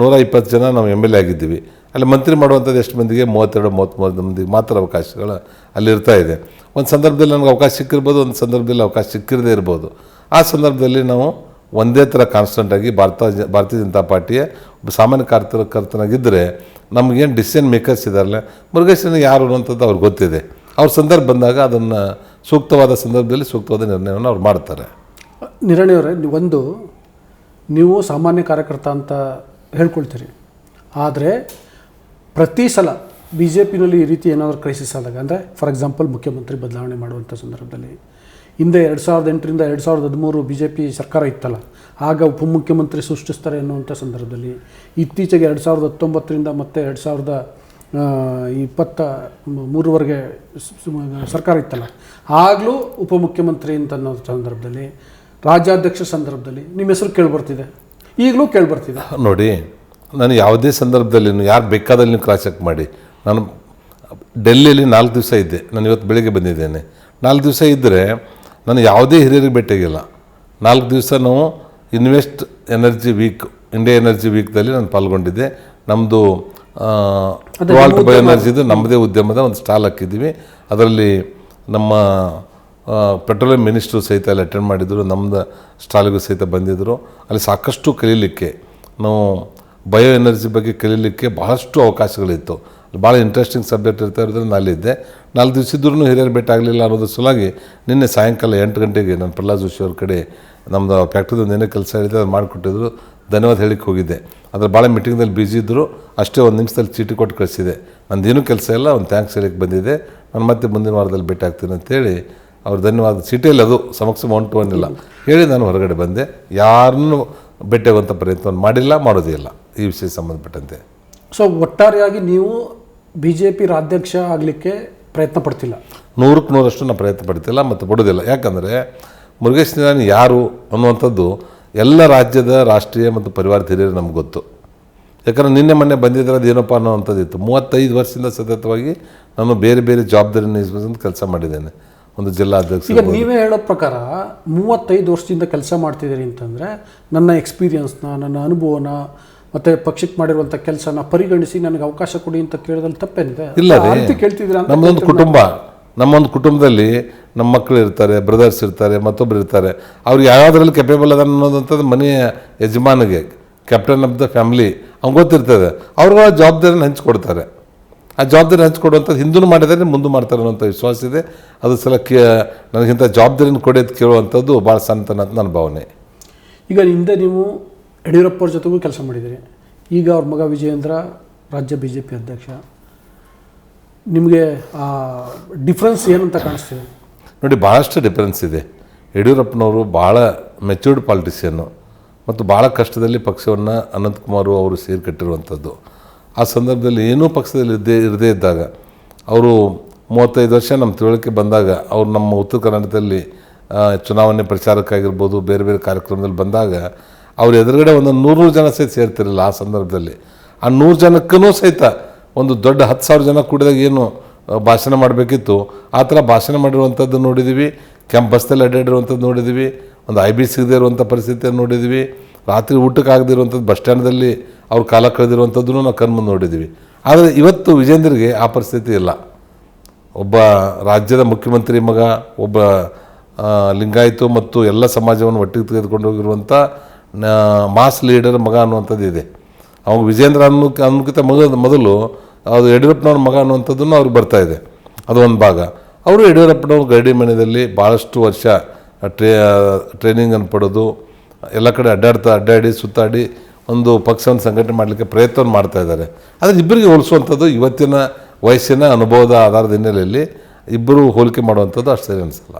120 ಜನ ನಾವು MLA ಆಗಿದ್ದೀವಿ. ಅಲ್ಲಿ ಮಂತ್ರಿ ಮಾಡುವಂಥದ್ದು ಎಷ್ಟು ಮಂದಿಗೆ 32-33 ಮಂದಿಗೆ ಮಾತ್ರ ಅವಕಾಶಗಳು ಅಲ್ಲಿರ್ತಾ ಇದೆ. ಒಂದು ಸಂದರ್ಭದಲ್ಲಿ ನನಗೆ ಅವಕಾಶ ಸಿಕ್ಕಿರ್ಬೋದು, ಒಂದು ಸಂದರ್ಭದಲ್ಲಿ ಅವಕಾಶ ಸಿಕ್ಕಿರದೇ ಇರ್ಬೋದು. ಆ ಸಂದರ್ಭದಲ್ಲಿ ನಾವು ಒಂದೇ ಥರ ಕಾನ್ಸ್ಟೆಂಟಾಗಿ ಭಾರತೀಯ ಜನತಾ ಪಾರ್ಟಿಯ ಒಬ್ಬ ಸಾಮಾನ್ಯ ಕಾರ್ಯಕರ್ತನಾಗಿದ್ದರೆ ನಮಗೇನು ಡಿಸಿಷನ್ ಮೇಕರ್ಸ್ ಇದ್ದಾರಲ್ಲ, ಮುರುಗೇಶನ ಯಾರು ಅನ್ನೋಂಥದ್ದು ಅವ್ರಿಗೆ ಗೊತ್ತಿದೆ. ಅವ್ರ ಸಂದರ್ಭ ಬಂದಾಗ ಅದನ್ನು ಸೂಕ್ತವಾದ ಸಂದರ್ಭದಲ್ಲಿ ಸೂಕ್ತವಾದ ನಿರ್ಣಯವನ್ನು ಅವ್ರು ಮಾಡ್ತಾರೆ. ನಿರಾಣಿ ಅವರೇ, ನೀವು ಸಾಮಾನ್ಯ ಕಾರ್ಯಕರ್ತ ಅಂತ ಹೇಳ್ಕೊಳ್ತೀರಿ, ಆದರೆ ಪ್ರತಿ ಸಲ BJPನಲ್ಲಿ ಈ ರೀತಿ ಏನಾದರೂ ಕ್ರೈಸಿಸ್ ಆದಾಗ, ಅಂದರೆ ಫಾರ್ ಎಕ್ಸಾಂಪಲ್ ಮುಖ್ಯಮಂತ್ರಿ ಬದಲಾವಣೆ ಮಾಡುವಂಥ ಸಂದರ್ಭದಲ್ಲಿ, ಹಿಂದೆ 2008ರಿಂದ 2013 BJP ಸರ್ಕಾರ ಇತ್ತಲ್ಲ, ಆಗ ಉಪಮುಖ್ಯಮಂತ್ರಿ ಸೃಷ್ಟಿಸ್ತಾರೆ ಅನ್ನುವಂಥ ಸಂದರ್ಭದಲ್ಲಿ, ಇತ್ತೀಚೆಗೆ 2019ರಿಂದ ಮತ್ತು 2023ವರೆಗೆ ಸರ್ಕಾರ ಇತ್ತಲ್ಲ, ಆಗಲೂ ಉಪಮುಖ್ಯಮಂತ್ರಿ ಅಂತ ಅನ್ನೋ ಸಂದರ್ಭದಲ್ಲಿ, ರಾಜ್ಯಾಧ್ಯಕ್ಷ ಸಂದರ್ಭದಲ್ಲಿ ನಿಮ್ಮ ಹೆಸರು ಕೇಳಿಬರ್ತಿದೆ, ಈಗಲೂ ಕೇಳಿಬರ್ತಿದೆ. ನೋಡಿ, ನಾನು ಯಾವುದೇ ಸಂದರ್ಭದಲ್ಲಿ ಯಾರು ಬೇಕಾದಲ್ಲಿ ನೀವು ಕ್ರಾಸ್ ಚೆಕ್ ಮಾಡಿ. ನಾನು ಡೆಲ್ಲಿಯಲ್ಲಿ 4 ದಿವಸ ಇದ್ದೆ. ನಾನು ಇವತ್ತು ಬೆಳಿಗ್ಗೆ ಬಂದಿದ್ದೇನೆ. 4 ದಿವಸ ಇದ್ದರೆ ನಾನು ಯಾವುದೇ ಹಿರಿಯರಿಗೆ ಭೇಟಿಯಾಗಿಲ್ಲ. 4 ದಿವಸ ನಾವು invest energy week, India energy ವೀಕ್ದಲ್ಲಿ ನಾನು ಪಾಲ್ಗೊಂಡಿದ್ದೆ. ನಮ್ಮದು ವಾಲ್ಟ್ ಬಯೋ ಎನರ್ಜಿದು ನಮ್ಮದೇ ಉದ್ಯಮದ ಒಂದು ಸ್ಟಾಲ್ ಹಾಕಿದ್ದೀವಿ. ಅದರಲ್ಲಿ ನಮ್ಮ ಪೆಟ್ರೋಲಿಯಂ ಮಿನಿಸ್ಟ್ರು ಸಹಿತ ಅಲ್ಲಿ ಅಟೆಂಡ್ ಮಾಡಿದರು, ನಮ್ಮದು ಸ್ಟಾಲಿಗೂ ಸಹಿತ ಬಂದಿದ್ದರು. ಅಲ್ಲಿ ಸಾಕಷ್ಟು ಕಲೀಲಿಕ್ಕೆ, ನಾವು ಬಯೋ ಎನರ್ಜಿ ಬಗ್ಗೆ ಕಲೀಲಿಕ್ಕೆ ಬಹಳಷ್ಟು ಅವಕಾಶಗಳಿತ್ತು. ಭಾಳ ಇಂಟ್ರೆಸ್ಟಿಂಗ್ ಸಬ್ಜೆಕ್ಟ್ ಇರ್ತಾ ಇರೋದ್ರಿಂದ ಅಲ್ಲಿದ್ದೆ. 4 ದಿವಸ ಇದ್ರೂ ಹಿರಿಯರು ಭೇಟಿ ಆಗಲಿಲ್ಲ ಅನ್ನೋದ್ರ ಸಲುವಾಗಿ ನಿನ್ನೆ ಸಾಯಂಕಾಲ 8 ಗಂಟೆಗೆ ನಾನು ಪ್ರಹ್ಲಾದ್ ಜೋಶಿ ಅವ್ರ ಕಡೆ ನಮ್ಮದು ಫ್ಯಾಕ್ಟ್ರಿದು ಏನೇ ಕೆಲಸ ಹೇಳಿದೆ ಅದು ಮಾಡಿಕೊಟ್ಟಿದ್ರು, ಧನ್ಯವಾದ ಹೇಳಿಕ್ಕೆ ಹೋಗಿದ್ದೆ. ಅದ್ರ ಭಾಳ ಮೀಟಿಂಗ್ದಲ್ಲಿ ಬ್ಯುಸಿ ಇದ್ದರು, ಅಷ್ಟೇ 1 ನಿಮಿಷದಲ್ಲಿ ಚೀಟಿ ಕೊಟ್ಟು ಕಳಿಸಿದೆ. ನಂದೇನೂ ಕೆಲಸ ಇಲ್ಲ, ಒಂದು ಥ್ಯಾಂಕ್ಸ್ ಹೇಳಿಕ್ಕೆ ಬಂದಿದೆ, ನಾನು ಮತ್ತೆ ಮುಂದಿನ ವಾರದಲ್ಲಿ ಭೇಟಿ ಆಗ್ತೀನಿ ಅಂತೇಳಿ ಅವ್ರು ಧನ್ಯವಾದ ಚೀಟಿಯಲ್ಲಿ ಅದು ಸಮಕ್ಷ 1 to 1 ಇಲ್ಲ ಹೇಳಿ ನಾನು ಹೊರಗಡೆ ಬಂದೆ. ಯಾರನ್ನೂ ಭೇಟಿಯಾಗುವಂಥ ಪ್ರಯತ್ನವನ್ನು ಮಾಡಿಲ್ಲ, ಮಾಡೋದೇ ಇಲ್ಲ ಈ ವಿಷಯ ಸಂಬಂಧಪಟ್ಟಂತೆ. ಸೊ ಒಟ್ಟಾರೆಯಾಗಿ ನೀವು BJP ರಾಜ್ಯಾಧ್ಯಕ್ಷ ಆಗಲಿಕ್ಕೆ ಪ್ರಯತ್ನ ಪಡ್ತಿಲ್ಲ? 100ಕ್ಕೆ 100ರಷ್ಟು ನಾನು ಪ್ರಯತ್ನ ಪಡ್ತಿಲ್ಲ ಮತ್ತು ಪಡೋದಿಲ್ಲ. ಯಾಕಂದರೆ ಮುರುಗೇಶ್ ನಿರಾಣಿ ಯಾರು ಅನ್ನುವಂಥದ್ದು ಎಲ್ಲ ರಾಜ್ಯದ ರಾಷ್ಟ್ರೀಯ ಮತ್ತು ಪರಿವಾರದ ಹಿರಿಯರು ನಮ್ಗೆ ಗೊತ್ತು. ಯಾಕಂದರೆ ನಿನ್ನೆ ಮೊನ್ನೆ ಬಂದಿದ್ರೆ ಅದು ಏನಪ್ಪ ಅನ್ನೋವಂಥದ್ದಿತ್ತು. 35 ವರ್ಷದಿಂದ ಸತತವಾಗಿ ನಾನು ಬೇರೆ ಬೇರೆ ಜವಾಬ್ದಾರಿ ನಿರ್ವಹಿಸಿದ ಕೆಲಸ ಮಾಡಿದ್ದೇನೆ. ಒಂದು ಜಿಲ್ಲಾಧ್ಯಕ್ಷ. ಈಗ ನೀವೇ ಹೇಳೋ ಪ್ರಕಾರ 35 ವರ್ಷದಿಂದ ಕೆಲಸ ಮಾಡ್ತಿದ್ದೀರಿ ಅಂತಂದರೆ ನನ್ನ ಎಕ್ಸ್ಪೀರಿಯನ್ಸ್ನ, ನನ್ನ ಅನುಭವನ ಮತ್ತು ಪಕ್ಷಕ್ಕೆ ಮಾಡಿರುವಂಥ ಕೆಲಸನ ಪರಿಗಣಿಸಿ ನನಗೆ ಅವಕಾಶ ಕೊಡಿ ಅಂತ ಕೇಳೋದ್ರಲ್ಲಿ ತಪ್ಪೇನಿದೆ? ಇಲ್ಲ ರೀ, ಕೇಳ್ತಿದ್ದೀರಾ? ನಮ್ಮದೊಂದು ಕುಟುಂಬ, ನಮ್ಮೊಂದು ಕುಟುಂಬದಲ್ಲಿ ನಮ್ಮ ಮಕ್ಕಳು ಇರ್ತಾರೆ, ಬ್ರದರ್ಸ್ ಇರ್ತಾರೆ, ಮತ್ತೊಬ್ಬರು ಇರ್ತಾರೆ. ಅವ್ರು ಯಾವುದ್ರಲ್ಲಿ ಕೆಪೇಬಲ್ ಅದ ಅನ್ನೋದಂಥದ್ದು ಮನೆಯ ಯಜಮಾನಿಗೆ, ಕ್ಯಾಪ್ಟನ್ ಆಫ್ ದ ಫ್ಯಾಮಿಲಿ ಅವ್ನು ಗೊತ್ತಿರ್ತದೆ. ಅವ್ರುಗಳ ಜವಾಬ್ದಾರಿನ ಹಂಚ್ಕೊಡ್ತಾರೆ. ಆ ಜವಾಬ್ದಾರಿ ಹಂಚ್ಕೊಡುವಂಥದ್ದು ಹಿಂದೂ ಮಾಡಿದರೆ ಮುಂದೆ ಮಾಡ್ತಾರೆ ಅನ್ನೋಂಥ ವಿಶ್ವಾಸ ಇದೆ. ಅದು ಸಲ ನನಗಿಂತ ಜವಾಬ್ದಾರಿನ ಕೊಡೋದು ಕೇಳುವಂಥದ್ದು ಭಾಳ ಸಂತನ ಅಂತ ನನ್ನ ಭಾವನೆ. ಈಗ ಹಿಂದೆ ನೀವು ಯಡಿಯೂರಪ್ಪ ಅವ್ರ ಜೊತೆಗೂ ಕೆಲಸ ಮಾಡಿದ್ದೀರಿ, ಈಗ ಅವ್ರ ಮಗ ವಿಜಯೇಂದ್ರ ರಾಜ್ಯ BJP ಅಧ್ಯಕ್ಷ. ನಿಮಗೆ ಡಿಫ್ರೆನ್ಸ್ ಏನಂತ ಕಾಣಿಸ್ತಿದೆ? ನೋಡಿ, ಭಾಳಷ್ಟು ಡಿಫ್ರೆನ್ಸ್ ಇದೆ. ಯಡಿಯೂರಪ್ಪನವರು ಭಾಳ ಮೆಚ್ಯೂರ್ಡ್ ಪಾಲಿಟಿಷಿಯನ್ನು ಮತ್ತು ಭಾಳ ಕಷ್ಟದಲ್ಲಿ ಪಕ್ಷವನ್ನು ಅನಂತಕುಮಾರ್ ಅವರು ಸೇರಿಕಟ್ಟಿರುವಂಥದ್ದು. ಆ ಸಂದರ್ಭದಲ್ಲಿ ಏನೂ ಪಕ್ಷದಲ್ಲಿ ಇರದೇ ಇದ್ದಾಗ ಅವರು 35 ವರ್ಷ ನಮ್ಮ ತಿಳುವಳಿಕೆ ಬಂದಾಗ ಅವ್ರು ನಮ್ಮ ಉತ್ತರ ಕರ್ನಾಟಕದಲ್ಲಿ ಚುನಾವಣೆ ಪ್ರಚಾರಕ್ಕಾಗಿರ್ಬೋದು, ಬೇರೆ ಬೇರೆ ಕಾರ್ಯಕ್ರಮದಲ್ಲಿ ಬಂದಾಗ ಅವ್ರ ಎದುರುಗಡೆ ಒಂದು 100 ಜನ ಸಹಿತ ಸೇರ್ತಿರಲಿಲ್ಲ. ಆ ಸಂದರ್ಭದಲ್ಲಿ ಆ 100 ಜನಕ್ಕೂ ಸಹಿತ ಒಂದು ದೊಡ್ಡ 10,000 ಜನ ಕೂಡಿದಾಗ ಏನು ಭಾಷಣ ಮಾಡಬೇಕಿತ್ತು ಆ ಥರ ಭಾಷಣ ಮಾಡಿರುವಂಥದ್ದು ನೋಡಿದ್ದೀವಿ. ಬಸ್ಸಲ್ಲಿ ಅಡ್ಡಾಡಿರುವಂಥದ್ದು ನೋಡಿದ್ದೀವಿ. ಒಂದು IB ಸಿಗದೇ ಇರುವಂಥ ಪರಿಸ್ಥಿತಿಯನ್ನು ನೋಡಿದ್ದೀವಿ. ರಾತ್ರಿ ಊಟಕ್ಕೆ ಆಗದಿರುವಂಥದ್ದು ಬಸ್ ಸ್ಟ್ಯಾಂಡ್ದಲ್ಲಿ ಅವ್ರು ಕಾಲ ಕಳೆದಿರುವಂಥದ್ದನ್ನು ನಾವು ಕಣ್ಮುಂದೆ ನೋಡಿದ್ದೀವಿ. ಆದರೆ ಇವತ್ತು ವಿಜೇಂದ್ರಿಗೆ ಆ ಪರಿಸ್ಥಿತಿ ಇಲ್ಲ. ಒಬ್ಬ ರಾಜ್ಯದ ಮುಖ್ಯಮಂತ್ರಿ ಮಗ, ಒಬ್ಬ ಲಿಂಗಾಯತು ಮತ್ತು ಎಲ್ಲ ಸಮಾಜವನ್ನು ಒಟ್ಟಿಗೆ ತೆಗೆದುಕೊಂಡು ಹೋಗಿರುವಂಥ ಮಾಸ್ ಲೀಡರ್ ಮಗ ಅನ್ನುವಂಥದ್ದು ಇದೆ. ಅವಾಗ ವಿಜೇಂದ್ರ ಅನ್ನೋಕ್ಕಿಂತ ಮೊದಲು ಅದು ಯಡಿಯೂರಪ್ಪನವ್ರ ಮಗ ಅನ್ನುವಂಥದ್ದನ್ನು ಅವ್ರಿಗೆ ಬರ್ತಾಯಿದೆ. ಅದು ಒಂದು ಭಾಗ. ಅವರು ಯಡಿಯೂರಪ್ಪನವ್ರ ಗರಡಿ ಮನೆಯಲ್ಲಿ ಭಾಳಷ್ಟು ವರ್ಷ ಟ್ರೈನಿಂಗನ್ನು ಪಡೆದು ಎಲ್ಲ ಕಡೆ ಅಡ್ಡಾಡಿ ಸುತ್ತಾಡಿ ಒಂದು ಪಕ್ಷವನ್ನು ಸಂಘಟನೆ ಮಾಡಲಿಕ್ಕೆ ಪ್ರಯತ್ನವನ್ನು ಮಾಡ್ತಾಯಿದ್ದಾರೆ. ಆದರೆ ಇಬ್ಬರಿಗೆ ಹೋಲಿಸುವಂಥದ್ದು ಇವತ್ತಿನ ವಯಸ್ಸಿನ ಅನುಭವದ ಆಧಾರದ ಹಿನ್ನೆಲೆಯಲ್ಲಿ ಇಬ್ಬರು ಹೋಲಿಕೆ ಮಾಡುವಂಥದ್ದು ಅಷ್ಟು ಸರಿ ಅನಿಸಲ್ಲ.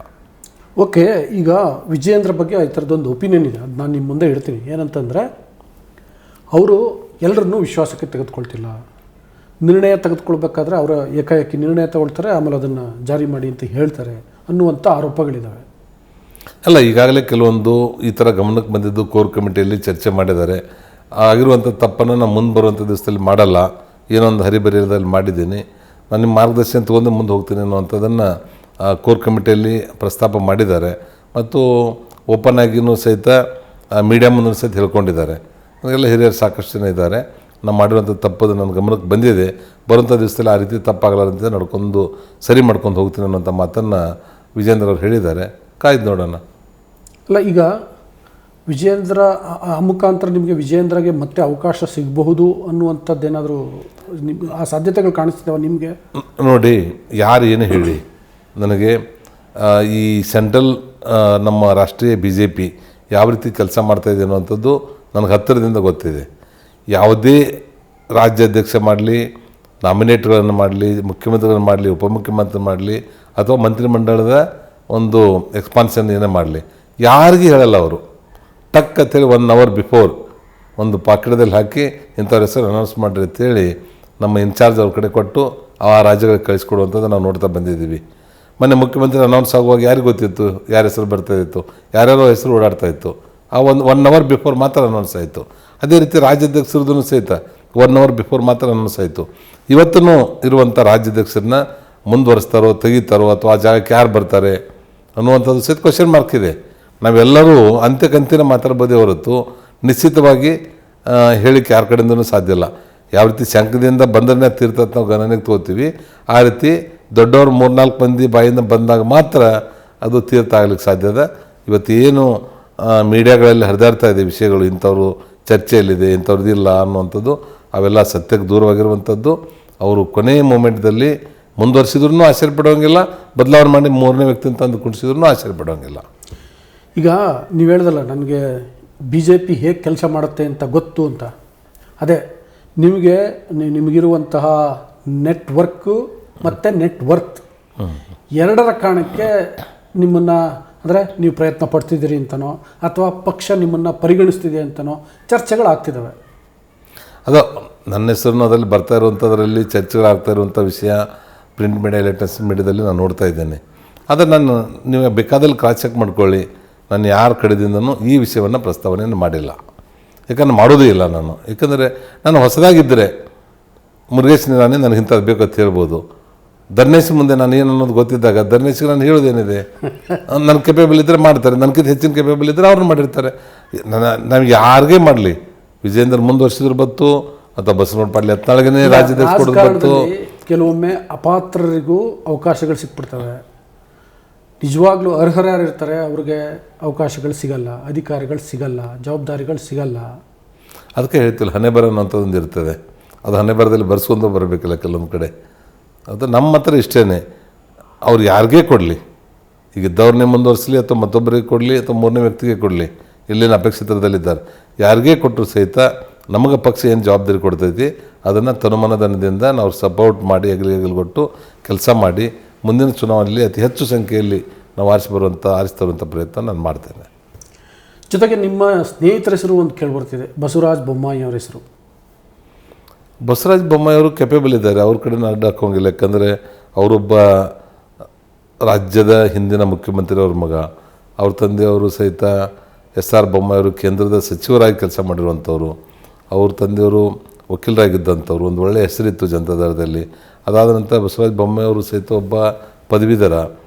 ಓಕೆ, ಈಗ ವಿಜಯೇಂದ್ರ ಬಗ್ಗೆ ಈ ಥರದ್ದೊಂದು ಒಪಿನಿಯನ್ ಇದೆ, ಅದು ನಾನು ನಿಮ್ಮ ಮುಂದೆ ಇಡ್ತೀನಿ. ಏನಂತಂದರೆ ಅವರು ಎಲ್ಲರನ್ನೂ ವಿಶ್ವಾಸಕ್ಕೆ ತೆಗೆದುಕೊಳ್ತಿಲ್ಲ. ನಿರ್ಣಯ ತೆಗೆದುಕೊಳ್ಬೇಕಾದ್ರೆ ಅವರ ಏಕಾಏಕಿ ನಿರ್ಣಯ ತಗೊಳ್ತಾರೆ, ಆಮೇಲೆ ಅದನ್ನು ಜಾರಿ ಮಾಡಿ ಅಂತ ಹೇಳ್ತಾರೆ ಅನ್ನುವಂಥ ಆರೋಪಗಳಿದ್ದಾವೆ. ಅಲ್ಲ, ಈಗಾಗಲೇ ಕೆಲವೊಂದು ಈ ಥರ ಗಮನಕ್ಕೆ ಬಂದಿದ್ದು ಕೋರ್ ಕಮಿಟಿಯಲ್ಲಿ ಚರ್ಚೆ ಮಾಡಿದ್ದಾರೆ. ಆಗಿರುವಂಥ ತಪ್ಪನ್ನು ನಾನು ಮುಂದೆ ಬರುವಂಥ ದಿವಸದಲ್ಲಿ ಮಾಡಲ್ಲ, ಏನೊಂದು ಹರಿಬರಿಯದಲ್ಲಿ ಮಾಡಿದ್ದೀನಿ, ನಾನು ನಿಮ್ಮ ಮಾರ್ಗದರ್ಶನ ತೊಗೊಂಡು ಮುಂದೆ ಹೋಗ್ತೀನಿ ಅನ್ನುವಂಥದ್ದನ್ನು ಕೋರ್ ಕಮಿಟಿಯಲ್ಲಿ ಪ್ರಸ್ತಾಪ ಮಾಡಿದ್ದಾರೆ. ಮತ್ತು ಓಪನ್ ಆಗಿಯೂ ಸಹಿತ ಮೀಡಿಯಾ ಮುಂದೆ ಸಹಿತ ಹೇಳ್ಕೊಂಡಿದ್ದಾರೆ. ಎಲ್ಲ ಹಿರಿಯರು ಸಾಕಷ್ಟು ಜನ ಇದ್ದಾರೆ. ನಾವು ಮಾಡಿರುವಂಥ ತಪ್ಪದು ನನ್ನ ಗಮನಕ್ಕೆ ಬಂದಿದೆ, ಬರುವಂಥ ದಿವಸದಲ್ಲಿ ಆ ರೀತಿ ತಪ್ಪಾಗಲಾರಂತೆ ನಡ್ಕೊಂಡು ಸರಿ ಮಾಡ್ಕೊಂಡು ಹೋಗ್ತೀನಿ ಅನ್ನೋಂಥ ಮಾತನ್ನು ವಿಜೇಂದ್ರ ಅವರು ಹೇಳಿದ್ದಾರೆ. ಕಾಯ್ದು ನೋಡೋಣ. ಅಲ್ಲ, ಈಗ ವಿಜೇಂದ್ರ ಆ ಮುಖಾಂತರ ನಿಮಗೆ ವಿಜೇಂದ್ರಗೆ ಮತ್ತೆ ಅವಕಾಶ ಸಿಗಬಹುದು ಅನ್ನುವಂಥದ್ದೇನಾದರೂ ಆ ಸಾಧ್ಯತೆಗಳು ಕಾಣಿಸ್ತಿದ್ದಾವೆ ನಿಮಗೆ? ನೋಡಿ, ಯಾರು ಏನು ಹೇಳಿ ನನಗೆ ಈ ಸೆಂಟ್ರಲ್ ನಮ್ಮ ರಾಷ್ಟ್ರೀಯ BJP ಯಾವ ರೀತಿ ಕೆಲಸ ಮಾಡ್ತಾಯಿದೆ ಅನ್ನುವಂಥದ್ದು ನನಗೆ ಹತ್ತಿರದಿಂದ ಗೊತ್ತಿದೆ. ಯಾವುದೇ ರಾಜ್ಯಾಧ್ಯಕ್ಷ ಮಾಡಲಿ, ನಾಮಿನೇಟ್ಗಳನ್ನು ಮಾಡಲಿ, ಮುಖ್ಯಮಂತ್ರಿಗಳನ್ನು ಮಾಡಲಿ, ಉಪಮುಖ್ಯಮಂತ್ರಿ ಮಾಡಲಿ, ಅಥವಾ ಮಂತ್ರಿಮಂಡಲದ ಒಂದು ಎಕ್ಸ್ಪಾನ್ಷನ್ ಏನೇ ಮಾಡಲಿ, ಯಾರಿಗೂ ಹೇಳಲ್ಲ ಅವರು. ಟಕ್ ಅಂತೇಳಿ 1 hour ಬಿಫೋರ್ ಒಂದು ಪಾಕೆಟ್ದಲ್ಲಿ ಹಾಕಿ ಇಂಥವ್ರ ಹೆಸರು ಅನೌನ್ಸ್ ಮಾಡಿರಿ ಅಂತೇಳಿ ನಮ್ಮ ಇನ್ಚಾರ್ಜ್ ಅವ್ರ ಕಡೆ ಕೊಟ್ಟು ಆ ರಾಜ್ಯಗಳಿಗೆ ಕಳಿಸ್ಕೊಡುವಂಥದ್ದು ನಾವು ನೋಡ್ತಾ ಬಂದಿದ್ದೀವಿ. ಮೊನ್ನೆ ಮುಖ್ಯಮಂತ್ರಿ ಅನೌನ್ಸ್ ಆಗುವಾಗ ಯಾರಿಗೆ ಗೊತ್ತಿತ್ತು ಯಾರ ಹೆಸರು ಬರ್ತಾಯಿತ್ತು, ಯಾರ್ಯಾರೋ ಹೆಸರು ಓಡಾಡ್ತಾಯಿತ್ತು. ಆ 1 hour ಬಿಫೋರ್ ಮಾತ್ರ ಅನೌನ್ಸ್ ಆಯಿತು. ಅದೇ ರೀತಿ ರಾಜ್ಯಾಧ್ಯಕ್ಷರದ್ದು ಸಹಿತ 1 hour ಬಿಫೋರ್ ಮಾತ್ರ ಅನೌನ್ಸ್ ಆಯಿತು. ಇವತ್ತೂ ಇರುವಂಥ ರಾಜ್ಯಾಧ್ಯಕ್ಷರನ್ನ ಮುಂದುವರಿಸ್ತಾರೋ ತೆಗಿತಾರೋ ಅಥವಾ ಆ ಜಾಗಕ್ಕೆ ಯಾರು ಬರ್ತಾರೆ ಅನ್ನುವಂಥದ್ದು ಸಹಿತ ಕ್ವಶನ್ ಮಾರ್ಕ್ ಇದೆ. ನಾವೆಲ್ಲರೂ ಅಂತ್ಯಕಂತಿನ ಮಾತಾಡ್ಬೋದೇ ಹೊರತು ನಿಶ್ಚಿತವಾಗಿ ಹೇಳಿಕೆ ಯಾರ ಕಡೆಯಿಂದನೂ ಸಾಧ್ಯ ಇಲ್ಲ. ಯಾವ ರೀತಿ ಶಂಕದಿಂದ ಬಂದ್ರೆ ತೀರ್ಥ ನಾವು ಗಣನೆಗೆ ತೊಗೋತೀವಿ, ಆ ರೀತಿ ದೊಡ್ಡವರು 3-4 ಮಂದಿ ಬಾಯಿಂದ ಬಂದಾಗ ಮಾತ್ರ ಅದು ತೀರ್ಥ ಆಗ್ಲಿಕ್ಕೆ ಸಾಧ್ಯದ. ಇವತ್ತೇನು ಮೀಡಿಯಾಗಳಲ್ಲಿ ಹರಿದಾಡ್ತಾ ಇದೆ ವಿಷಯಗಳು, ಇಂಥವ್ರು ಚರ್ಚೆಯಲ್ಲಿದೆ, ಇಂಥವ್ರದ್ದಿಲ್ಲ ಅನ್ನುವಂಥದ್ದು, ಅವೆಲ್ಲ ಸತ್ಯಕ್ಕೆ ದೂರವಾಗಿರುವಂಥದ್ದು. ಅವರು ಕೊನೆಯ ಮೂಮೆಂಟ್ದಲ್ಲಿ ಮುಂದುವರಿಸಿದ್ರೂ ಆಶ್ಚರ್ಯ ಪಡೋಂಗಿಲ್ಲ, ಬದಲಾವಣೆ ಮಾಡಿ ಮೂರನೇ ವ್ಯಕ್ತಿನ ತಂದು ಕುಣಿಸಿದ್ರೂ ಆಶ್ಚರ್ಯ ಪಡೋಂಗಿಲ್ಲ. ಈಗ ನೀವು ಹೇಳ್ದಲ್ಲ ನನಗೆ ಬಿ ಜೆ ಪಿ ಹೇಗೆ ಕೆಲಸ ಮಾಡುತ್ತೆ ಅಂತ ಗೊತ್ತು ಅಂತ. ಅದೇ ನಿಮಗಿರುವಂತಹ ನೆಟ್ವರ್ಕು ಮತ್ತು ನೆಟ್ವರ್ತ್ ಎರಡರ ಕಾರಣಕ್ಕೆ ನಿಮ್ಮನ್ನು ಅಂದರೆ ನೀವು ಪ್ರಯತ್ನ ಪಡ್ತಿದ್ದೀರಿ ಅಂತನೋ ಅಥವಾ ಪಕ್ಷ ನಿಮ್ಮನ್ನು ಪರಿಗಣಿಸ್ತಿದೆ ಅಂತನೋ ಚರ್ಚೆಗಳಾಗ್ತಿದ್ದಾವೆ. ಅದು ನನ್ನ ಹೆಸರನ್ನು ಅದರಲ್ಲಿ ಬರ್ತಾ ಇರುವಂಥದ್ರಲ್ಲಿ ಚರ್ಚೆಗಳಾಗ್ತಾ ಇರುವಂಥ ವಿಷಯ ಪ್ರಿಂಟ್ ಮೀಡಿಯಾ ಎಲೆಕ್ಟ್ರಾನಿಕ್ಸ್ ಮೀಡಿಯಾದಲ್ಲಿ ನಾನು ನೋಡ್ತಾ ಇದ್ದೇನೆ. ಆದರೆ ನಾನು ನೀವು ಬೇಕಾದಲ್ಲಿ ಕ್ರಾಸ್ ಚೆಕ್ ಮಾಡ್ಕೊಳ್ಳಿ, ನಾನು ಯಾರ ಕಡೆದಿಂದನೂ ಈ ವಿಷಯವನ್ನು ಪ್ರಸ್ತಾವನೆಯನ್ನು ಮಾಡಿಲ್ಲ. ಯಾಕಂದ್ರೆ ಮಾಡೋದೇ ಇಲ್ಲ ನಾನು. ಯಾಕಂದರೆ ನಾನು ಹೊಸದಾಗಿದ್ದರೆ ಮುರುಗೇಶ್ ನಿರಾಣಿ ನನಗೆ ಇಂಥದ್ದು ಬೇಕು ಅಂತ ಹೇಳ್ಬೋದು. ಧರ್ಮೇಶ್ ಮುಂದೆ ನಾನು ಏನು ಅನ್ನೋದು ಗೊತ್ತಿದ್ದಾಗ ಧರ್ಮೇಶ್ಗೆ ನಾನು ಹೇಳೋದೇನಿದೆ, ನನ್ನ ಕೆಪೇಬಲ್ ಇದ್ದರೆ ಮಾಡ್ತಾರೆ, ನನಗಿಂತ ಹೆಚ್ಚಿನ ಕೆಪೇಬಲ್ ಇದ್ದರೆ ಅವ್ರನ್ನ ಮಾಡಿರ್ತಾರೆ. ನಮಗೆ ಯಾರಿಗೇ ಮಾಡಲಿ, ವಿಜೇಂದ್ರ ಮುಂದುವರ್ಸಿದ್ರು ಬತ್ತು ಅಥವಾ ಬಸವನಗೌಡ ಪಾಟೀಲ್ ಹತ್ನಾಳಿಗೆ ರಾಜ್ಯದಲ್ಲಿ ಕೊಡೋದು ಬತ್ತು. ಕೆಲವೊಮ್ಮೆ ಅಪಾತ್ರರಿಗೂ ಅವಕಾಶಗಳು ಸಿಕ್ಬಿಡ್ತವೆ. ನಿಜವಾಗ್ಲೂ ಅರ್ಹರು ಇರ್ತಾರೆ, ಅವ್ರಿಗೆ ಅವಕಾಶಗಳು ಸಿಗಲ್ಲ, ಅಧಿಕಾರಿಗಳು ಸಿಗಲ್ಲ, ಜವಾಬ್ದಾರಿಗಳು ಸಿಗಲ್ಲ. ಅದಕ್ಕೆ ಹೇಳ್ತಿಲ್ಲ, ಹಣೆ ಬರ ಅನ್ನೋಂಥದ್ದೊಂದು ಇರ್ತದೆ. ಅದು ಹಣೆ ಬರದಲ್ಲಿ ಬರ್ಸ್ಕೊಂಡು ಬರಬೇಕಿಲ್ಲ ಕೆಲವೊಂದು ಕಡೆ. ಅದು ನಮ್ಮ ಹತ್ರ ಇಷ್ಟೇ, ಅವ್ರು ಯಾರಿಗೇ ಕೊಡಲಿ, ಈಗ ಇದ್ದವ್ರನ್ನೇ ಮುಂದುವರಿಸಲಿ ಅಥವಾ ಮತ್ತೊಬ್ಬರಿಗೆ ಕೊಡಲಿ ಅಥವಾ ಮೂರನೇ ವ್ಯಕ್ತಿಗೆ ಕೊಡಲಿ, ಇಲ್ಲಿನ ಅಪೇಕ್ಷಿತರದಲ್ಲಿದ್ದಾರೆ, ಯಾರಿಗೇ ಕೊಟ್ಟರು ಸಹಿತ ನಮಗೆ ಪಕ್ಷ ಏನು ಜವಾಬ್ದಾರಿ ಕೊಡ್ತೈತಿ ಅದನ್ನು ತನುಮನಧನದಿಂದ ನಾವು ಸಪೋರ್ಟ್ ಮಾಡಿ ಹೆಗಲು ಕೊಟ್ಟು ಕೆಲಸ ಮಾಡಿ ಮುಂದಿನ ಚುನಾವಣೆಯಲ್ಲಿ ಅತಿ ಹೆಚ್ಚು ಸಂಖ್ಯೆಯಲ್ಲಿ ನಾವು ಆರಿಸ್ತರುವಂಥ ಪ್ರಯತ್ನ ನಾನು ಮಾಡ್ತೇನೆ. ಜೊತೆಗೆ ನಿಮ್ಮ ಸ್ನೇಹಿತರ ಹೆಸರು ಒಂದು ಕೇಳಿಬರ್ತಿದೆ, ಬಸವರಾಜ ಬೊಮ್ಮಾಯಿ ಅವರ ಹೆಸರು. ಬಸವರಾಜ ಬೊಮ್ಮಾಯಿ ಅವರು ಕೆಪೇಬಲ್ ಇದ್ದಾರೆ, ಅವ್ರ ಕಡೆ ಅಡ್ಡ ಹಾಕೋಂಗಿಲ್ಲ. ಯಾಕಂದರೆ ಅವರೊಬ್ಬ ರಾಜ್ಯದ ಹಿಂದಿನ ಮುಖ್ಯಮಂತ್ರಿ ಅವ್ರ ಮಗ, ಅವ್ರ ತಂದೆಯವರು ಸಹಿತ SR ಬೊಮ್ಮಾಯಿಯವರು ಕೇಂದ್ರದ ಸಚಿವರಾಗಿ ಕೆಲಸ ಮಾಡಿರುವಂಥವ್ರು, ಅವ್ರ ತಂದೆಯವರು ವಕೀಲರಾಗಿದ್ದಂಥವ್ರು, ಒಂದು ಒಳ್ಳೆಯ ಹೆಸರಿತ್ತು ಜನತಾದಳದಲ್ಲಿ. ಅದಾದ ನಂತರ ಬಸವರಾಜ ಬೊಮ್ಮಾಯಿಯವರು ಸಹಿತ ಒಬ್ಬ ಪದವೀಧರ,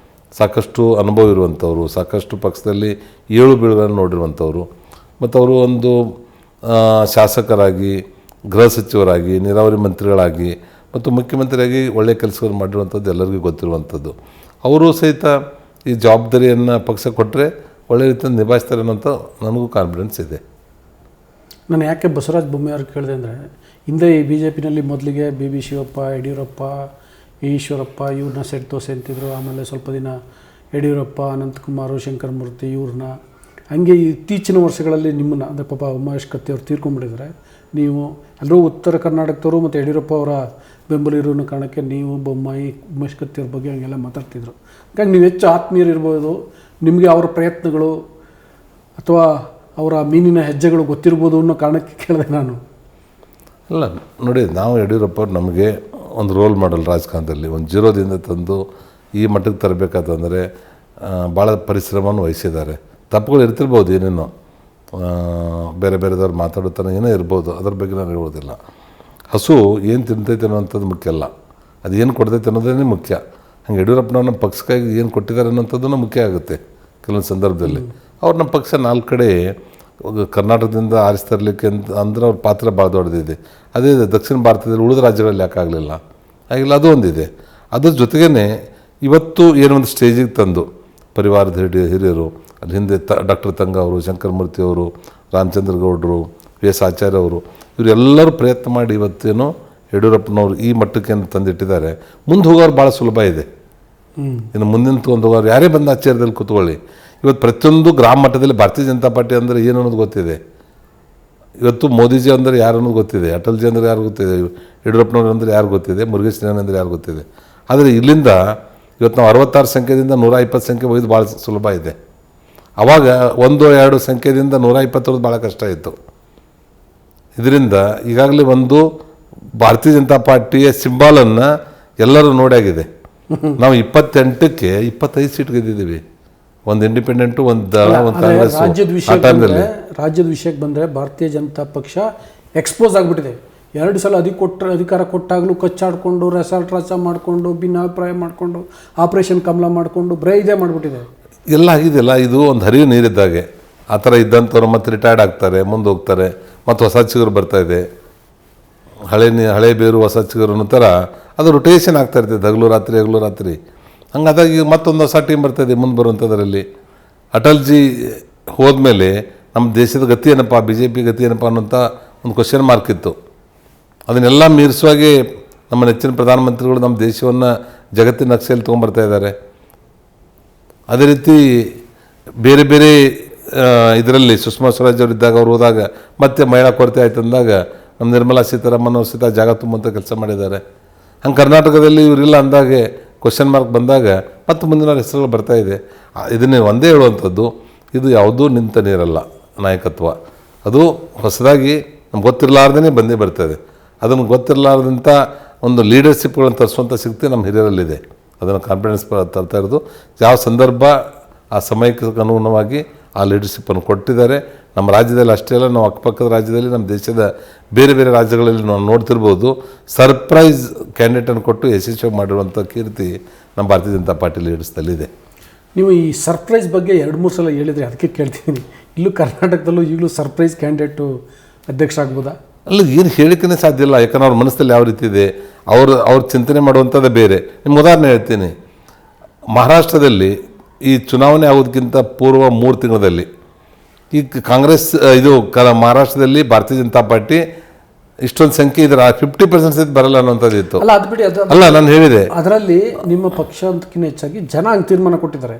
ಸಾಕಷ್ಟು ಅನುಭವ ಇರುವಂಥವ್ರು, ಸಾಕಷ್ಟು ಪಕ್ಷದಲ್ಲಿ ಏಳು ಬೀಳುಗಳನ್ನು ನೋಡಿರುವಂಥವ್ರು. ಮತ್ತು ಅವರು ಒಂದು ಶಾಸಕರಾಗಿ, ಗೃಹ ಸಚಿವರಾಗಿ, ನೀರಾವರಿ ಮಂತ್ರಿಗಳಾಗಿ ಮತ್ತು ಮುಖ್ಯಮಂತ್ರಿಯಾಗಿ ಒಳ್ಳೆಯ ಕೆಲಸವನ್ನು ಮಾಡಿರುವಂಥದ್ದು ಎಲ್ಲರಿಗೂ ಗೊತ್ತಿರುವಂಥದ್ದು. ಅವರು ಸಹಿತ ಈ ಜವಾಬ್ದಾರಿಯನ್ನು ಪಕ್ಷ ಕೊಟ್ಟರೆ ಒಳ್ಳೆ ರೀತಿಯಿಂದ ನಿಭಾಯಿಸ್ತಾರೆ ಅನ್ನೋಂಥ ನನಗೂ ಕಾನ್ಫಿಡೆನ್ಸ್ ಇದೆ. ನಾನು ಯಾಕೆ ಬಸವರಾಜ ಬೊಮ್ಮಾಯಿ ಅವ್ರಿಗೆ ಕೇಳಿದೆ ಅಂದರೆ, ಹಿಂದೆ ಈ ಬಿ ಜೆ ಪಿನಲ್ಲಿ ಮೊದಲಿಗೆ BB ಶಿವಪ್ಪ, ಯಡಿಯೂರಪ್ಪ, ಈಶ್ವರಪ್ಪ ಇವ್ರನ್ನ ಸೆಟ್ ದೋಸೆ ಅಂತಿದ್ರು. ಆಮೇಲೆ ಸ್ವಲ್ಪ ದಿನ ಯಡಿಯೂರಪ್ಪ, ಅನಂತಕುಮಾರ್, ಶಂಕರಮೂರ್ತಿ ಇವ್ರನ್ನ. ಹಂಗೆ ಇತ್ತೀಚಿನ ವರ್ಷಗಳಲ್ಲಿ ನಿಮ್ಮನ್ನು ಅಂದರೆ ಪಾಪ ಉಮೇಶ್ ಕತ್ತಿ ಅವ್ರು ತೀರ್ಕೊಂಡ್ಬಿಟ್ಟಿದ್ದಾರೆ. ನೀವು ಎಲ್ಲರೂ ಉತ್ತರ ಕರ್ನಾಟಕದವರು ಮತ್ತು ಯಡಿಯೂರಪ್ಪ ಅವರ ಬೆಂಬಲ ಇರೋ ಕಾರಣಕ್ಕೆ ನೀವು ಬೊಮ್ಮಾಯಿ, ಉಮೇಶ್ ಕತ್ತಿ ಅವ್ರ ಬಗ್ಗೆ ಹಂಗೆಲ್ಲ ಮಾತಾಡ್ತಿದ್ರು. ಹಾಗಾಗಿ ನೀವು ಹೆಚ್ಚು ಆತ್ಮೀಯರಿರ್ಬೋದು, ನಿಮಗೆ ಅವರ ಪ್ರಯತ್ನಗಳು ಅಥವಾ ಅವರ ಮೀನಿನ ಹೆಜ್ಜೆಗಳು ಗೊತ್ತಿರ್ಬೋದು ಅನ್ನೋ ಕಾರಣಕ್ಕೆ ಕೇಳಿದೆ ನಾನು. ಅಲ್ಲ ನೋಡಿ, ನಾವು ಯಡಿಯೂರಪ್ಪ ಅವ್ರು ನಮಗೆ ಒಂದು ರೋಲ್ ಮಾಡಲ್ ರಾಜಕಾರಣದಲ್ಲಿ. ಒಂದು ಜೀರೋದಿಂದ ತಂದು ಈ ಮಟ್ಟಕ್ಕೆ ತರಬೇಕಾದಂದರೆ ಭಾಳ ಪರಿಶ್ರಮವನ್ನು ವಹಿಸಿದ್ದಾರೆ. ತಪ್ಪುಗಳು ಇರ್ತಿರ್ಬೋದು, ಏನೇನೋ ಬೇರೆ ಬೇರೆದವ್ರು ಮಾತಾಡುತ್ತಾನೆ ಏನೋ ಇರ್ಬೋದು, ಅದ್ರ ಬಗ್ಗೆ ನಾನು ಹೇಳೋದಿಲ್ಲ. ಹಸು ಏನು ತಿಂತೈತೆ ಅನ್ನೋಂಥದ್ದು ಮುಖ್ಯ ಅಲ್ಲ, ಅದು ಏನು ಕೊಡ್ತೈತೆ ಅನ್ನೋದೇ ಮುಖ್ಯ. ಹಂಗೆ ಯಡಿಯೂರಪ್ಪನವ್ರು ನಮ್ಮ ಪಕ್ಷಕ್ಕಾಗಿ ಏನು ಕೊಟ್ಟಿದ್ದಾರೆ ಅನ್ನೋಂಥದ್ದನ್ನು ಮುಖ್ಯ ಆಗುತ್ತೆ. ಕೆಲವೊಂದು ಸಂದರ್ಭದಲ್ಲಿ ಅವ್ರು ನಮ್ಮ ಪಕ್ಷ 4 ಕಡೆ ಕರ್ನಾಟಕದಿಂದ ಆರಿಸ್ತರಲಿಕ್ಕೆ ಅಂದ್ರೆ ಅವ್ರ ಪಾತ್ರ ಭಾಳ ದೊಡ್ಡದಿದೆ. ಅದೇ ದಕ್ಷಿಣ ಭಾರತದಲ್ಲಿ ಉಳಿದ ರಾಜ್ಯಗಳಲ್ಲಿ ಯಾಕಾಗಲಿಲ್ಲ ಆಗಿಲ್ಲ, ಅದು ಒಂದಿದೆ. ಅದ್ರ ಜೊತೆಗೇ ಇವತ್ತು ಏನೊಂದು ಸ್ಟೇಜಿಗೆ ತಂದು ಪರಿವಾರದ ಹಿರಿಯರು, ಅಲ್ಲಿ ಹಿಂದೆ ಡಾಕ್ಟರ್ ತಂಗ ಅವರು, ಶಂಕರಮೂರ್ತಿ ಅವರು, ರಾಮಚಂದ್ರ ಗೌಡರು, VS ಆಚಾರ್ಯ ಅವರು, ಇವರೆಲ್ಲರೂ ಪ್ರಯತ್ನ ಮಾಡಿ ಇವತ್ತೇನೋ ಯಡಿಯೂರಪ್ಪನವ್ರು ಈ ಮಟ್ಟಕ್ಕೆ ತಂದಿಟ್ಟಿದ್ದಾರೆ. ಮುಂದೆ ಹೋಗೋರು ಭಾಳ ಸುಲಭ ಇದೆ. ಇನ್ನು ಮುಂದಿನ ತೊಗೊಂಡು ಹೋಗೋರು ಯಾರೇ ಬಂದು ಆಚಾರ್ಯದಲ್ಲಿ ಕೂತ್ಕೊಳ್ಳಿ. ಇವತ್ತು ಪ್ರತಿಯೊಂದು ಗ್ರಾಮ ಮಟ್ಟದಲ್ಲಿ ಭಾರತೀಯ ಜನತಾ ಪಾರ್ಟಿ ಅಂದರೆ ಏನು ಅನ್ನೋದು ಗೊತ್ತಿದೆ. ಇವತ್ತು ಮೋದಿಜಿ ಅಂದರೆ ಯಾರು ಅನ್ನೋದು ಗೊತ್ತಿದೆ, ಅಟಲ್ಜಿ ಅಂದರೆ ಯಾರು ಗೊತ್ತಿದೆ, ಯಡಿಯೂರಪ್ಪನವ್ರು ಅಂದರೆ ಯಾರು ಗೊತ್ತಿದೆ, ಮುರುಗೇಶ್ ನಿರಾಣಿ ಅಂದರೆ ಯಾರು ಗೊತ್ತಿದೆ. ಆದರೆ ಇಲ್ಲಿಂದ ಇವತ್ತು ನಾವು 66 ಸಂಖ್ಯೆಯಿಂದ 120 ಸಂಖ್ಯೆ ಒಯ್ದು ಭಾಳ ಸುಲಭ ಇದೆ. ಆವಾಗ 1-2 ಸಂಖ್ಯೆಯಿಂದ 120 ಭಾಳ ಕಷ್ಟ ಇತ್ತು. ಇದರಿಂದ ಈಗಾಗಲೇ ಒಂದು ಭಾರತೀಯ ಜನತಾ ಪಾರ್ಟಿಯ ಸಿಂಬಾಲನ್ನು ಎಲ್ಲರೂ ನೋಡಾಗಿದೆ. ನಾವು 28ಕ್ಕೆ 25 ಸೀಟ್ ಗೆದ್ದಿದ್ದೀವಿ. ಒಂದು ಇಂಡಿಪೆಂಡೆಂಟು, ಒಂದು ದಳ, ಒಂದು ಕಾಂಗ್ರೆಸ್. ರಾಜ್ಯದ ವಿಷಯಕ್ಕೆ ಬಂದರೆ ಭಾರತೀಯ ಜನತಾ ಪಕ್ಷ ಎಕ್ಸ್ಪೋಸ್ ಆಗಿಬಿಟ್ಟಿದೆ. 2 ಸಲ ಅಧಿಕಾರ ಕೊಟ್ಟಾಗಲೂ ಕಚ್ಚಾಡಿಕೊಂಡು, ರೆಸಾರ್ಟ್ ರಾಜ ಮಾಡಿಕೊಂಡು, ಭಿನ್ನಾಭಿಪ್ರಾಯ ಮಾಡಿಕೊಂಡು, ಆಪರೇಷನ್ ಕಮಲ ಮಾಡಿಕೊಂಡು ಬರೇ ಇದೇ ಮಾಡಿಬಿಟ್ಟಿದೆ. ಎಲ್ಲ ಆಗಿದೆಯಲ್ಲ, ಇದು ಒಂದು ಹರಿವು ನೀರಿದ್ದಾಗೆ. ಆ ಥರ ಇದ್ದಂಥವ್ರು ಮತ್ತೆ ರಿಟೈರ್ಡ್ ಆಗ್ತಾರೆ, ಮುಂದೆ ಹೋಗ್ತಾರೆ, ಮತ್ತು ಹೊಸ ಚಿಗುರು ಬರ್ತಾಯಿದೆ. ಹಳೆ ಬೇರು ಹೊಸ ಚಿಗುರು ಅನ್ನೋ ಥರ ಅದು ರೊಟೇಷನ್ ಆಗ್ತಾ ಇರ್ತದೆ, ಹಗಲು ರಾತ್ರಿ. ಹಂಗಾದಾಗ ಈಗ ಮತ್ತೊಂದು ಹೊಸ ಟೀಮ್ ಬರ್ತಾಯಿದೆ ಮುಂದೆ ಬರುವಂಥದ್ರಲ್ಲಿ. ಅಟಲ್ಜಿ ಹೋದ್ಮೇಲೆ ನಮ್ಮ ದೇಶದ ಗತಿ ಏನಪ್ಪ, BJP ಗತಿ ಏನಪ್ಪ ಅನ್ನೋಂಥ ಒಂದು ಕ್ವಶನ್ ಮಾರ್ಕ್ ಇತ್ತು. ಅದನ್ನೆಲ್ಲ ಮೀರಿಸುವಾಗೆ ನಮ್ಮ ನೆಚ್ಚಿನ ಪ್ರಧಾನಮಂತ್ರಿಗಳು ನಮ್ಮ ದೇಶವನ್ನು ಜಗತ್ತಿನ ನಕ್ಷೆಯಲ್ಲಿ ತೊಗೊಂಬರ್ತಾ ಇದ್ದಾರೆ. ಅದೇ ರೀತಿ ಬೇರೆ ಬೇರೆ ಇದರಲ್ಲಿ ಸುಷ್ಮಾ ಸ್ವರಾಜ್ ಅವರು ಇದ್ದಾಗ ಅವ್ರು ಹೋದಾಗ ಮತ್ತೆ ಮಹಿಳಾ ಕೊರತೆ ಆಯ್ತು ಅಂದಾಗ ನಮ್ಮ ನಿರ್ಮಲಾ ಸೀತಾರಾಮನ್ ಅವರು ಸಹಿತ ಜಾಗ ತುಂಬುವಂಥ ಕೆಲಸ ಮಾಡಿದ್ದಾರೆ. ಹಂಗೆ ಕರ್ನಾಟಕದಲ್ಲಿ ಇವರಿಲ್ಲ ಅಂದಾಗೆ ಕ್ವಶನ್ ಮಾರ್ಕ್ ಬಂದಾಗ ಮತ್ತು ಮುಂದಿನ ಹೆಸರುಗಳು ಬರ್ತಾ ಇದೆ. ಇದನ್ನೇ ಒಂದೇ ಹೇಳುವಂಥದ್ದು, ಇದು ಯಾವುದೂ ನಿಂತ ನೀರಲ್ಲ ನಾಯಕತ್ವ. ಅದು ಹೊಸದಾಗಿ ನಮ್ಗೆ ಗೊತ್ತಿರಲಾರ್ದೇ ಬಂದೇ ಬರ್ತದೆ. ಅದನ್ನು ಗೊತ್ತಿರಲಾರ್ದಂಥ ಒಂದು ಲೀಡರ್ಶಿಪ್ಗಳನ್ನು ತರಿಸುವಂಥ ಶಕ್ತಿ ನಮ್ಮ ಹಿರಿಯರಲ್ಲಿದೆ. ಅದನ್ನು ಕಾನ್ಫಿಡೆನ್ಸ್ ತರ್ತಾ ಇರೋದು. ಯಾವ ಸಂದರ್ಭ ಆ ಸಮಯಕ್ಕೆ ಅನುಗುಣವಾಗಿ ಆ ಲೀಡರ್ಶಿಪ್ಪನ್ನು ಕೊಟ್ಟಿದ್ದಾರೆ. ನಮ್ಮ ರಾಜ್ಯದಲ್ಲಿ ಅಷ್ಟೇ ಅಲ್ಲ, ನಾವು ಅಕ್ಕಪಕ್ಕದ ರಾಜ್ಯದಲ್ಲಿ ನಮ್ಮ ದೇಶದ ಬೇರೆ ಬೇರೆ ರಾಜ್ಯಗಳಲ್ಲಿ ನಾವು ನೋಡ್ತಿರ್ಬೋದು. ಸರ್ಪ್ರೈಸ್ ಕ್ಯಾಂಡಿಡೇಟನ್ನು ಕೊಟ್ಟು ಯಶಸ್ವಿ ಮಾಡಿರುವಂಥ ಕೀರ್ತಿ ನಮ್ಮ ಭಾರತೀಯ ಜನತಾ ಪಾರ್ಟಿ ಲೀಡರ್ಸ್ದಲ್ಲಿದೆ. ನೀವು ಈ ಸರ್ಪ್ರೈಸ್ ಬಗ್ಗೆ 2-3 ಸಲ ಹೇಳಿದರೆ ಅದಕ್ಕೆ ಕೇಳ್ತೀನಿ. ಇಲ್ಲೂ ಕರ್ನಾಟಕದಲ್ಲೂ ಈಗಲೂ ಸರ್ಪ್ರೈಸ್ ಕ್ಯಾಂಡಿಡೇಟು ಅಧ್ಯಕ್ಷ ಆಗ್ಬೋದಾ? ಅಲ್ಲ, ಏನು ಹೇಳಿಕೆನೇ ಸಾಧ್ಯ ಇಲ್ಲ. ಯಾಕಂದ್ರೆ ಅವ್ರ ಮನಸ್ಸಲ್ಲಿ ಯಾವ ರೀತಿ ಇದೆ, ಅವ್ರು ಚಿಂತನೆ ಮಾಡುವಂಥದ್ದೇ ಬೇರೆ. ನಿಮ್ಗೆ ಉದಾಹರಣೆ ಹೇಳ್ತೀನಿ. ಮಹಾರಾಷ್ಟ್ರದಲ್ಲಿ ಈ ಚುನಾವಣೆ ಆಗೋದಕ್ಕಿಂತ ಪೂರ್ವ 3 ತಿಂಗಳಲ್ಲಿ ಈ ಕಾಂಗ್ರೆಸ್ ಮಹಾರಾಷ್ಟ್ರದಲ್ಲಿ ಭಾರತೀಯ ಜನತಾ ಪಾರ್ಟಿ ಇಷ್ಟೊಂದು ಸಂಖ್ಯೆ ಇದ್ರೆ 50% ಸಹಿತ ಬರಲ್ಲ ಅನ್ನೋಂಥದ್ದು ಇತ್ತು. ಅಲ್ಲ, ಅದು ಬಿಡಿ. ಅಲ್ಲ, ನಾನು ಹೇಳಿದೆ ಅದರಲ್ಲಿ ನಿಮ್ಮ ಪಕ್ಷ ಅಂತಕ್ಕಿಂತ ಹೆಚ್ಚಾಗಿ ಜನ ಹಂಗೆ ತೀರ್ಮಾನ ಕೊಟ್ಟಿದ್ದಾರೆ.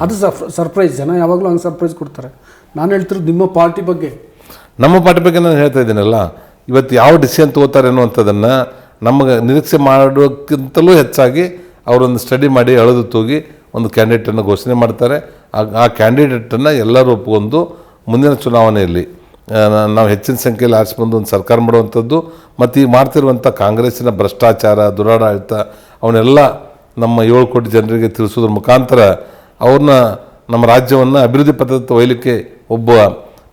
ಅದು ಸರ್ಪ್ರೈಸ್. ಜನ ಯಾವಾಗಲೂ ಹಂಗೆ ಸರ್ಪ್ರೈಸ್ ಕೊಡ್ತಾರೆ. ನಾನು ಹೇಳ್ತಿರೋದು ನಿಮ್ಮ ಪಾರ್ಟಿ ಬಗ್ಗೆ. ನಮ್ಮ ಪಾರ್ಟಿ ಬಗ್ಗೆ ನಾನು ಹೇಳ್ತಾ ಇದ್ದೀನಲ್ಲ, ಇವತ್ತು ಯಾವ ಡಿಸಿಷನ್ ತಗೋತಾರೆ ಅನ್ನುವಂಥದ್ದನ್ನು ನಮಗೆ ನಿರೀಕ್ಷೆ ಮಾಡೋಕ್ಕಿಂತಲೂ ಹೆಚ್ಚಾಗಿ ಅವರೊಂದು ಸ್ಟಡಿ ಮಾಡಿ ಎಳೆದು ತೂಗಿ ಒಂದು ಕ್ಯಾಂಡಿಡೇಟನ್ನು ಘೋಷಣೆ ಮಾಡ್ತಾರೆ. ಆ ಕ್ಯಾಂಡಿಡೇಟನ್ನು ಎಲ್ಲರೂ ಒಪ್ಪಿಕೊಂಡು ಮುಂದಿನ ಚುನಾವಣೆಯಲ್ಲಿ ನಾವು ಹೆಚ್ಚಿನ ಸಂಖ್ಯೆಯಲ್ಲಿ ಆರಿಸ್ಬಂದು ಒಂದು ಸರ್ಕಾರ ಮಾಡುವಂಥದ್ದು ಮತ್ತು ಈಗ ಮಾಡ್ತಿರುವಂಥ ಕಾಂಗ್ರೆಸ್ಸಿನ ಭ್ರಷ್ಟಾಚಾರ, ದುರಾಡಳಿತ ಅವನ್ನೆಲ್ಲ ನಮ್ಮ 7 ಕೋಟಿ ಜನರಿಗೆ ತಿಳಿಸೋದ್ರ ಮುಖಾಂತರ ಅವ್ರನ್ನ ನಮ್ಮ ರಾಜ್ಯವನ್ನು ಅಭಿವೃದ್ಧಿ ಪಥದತ್ತ ಒಯ್ಯಲಿಕ್ಕೆ ಒಬ್ಬ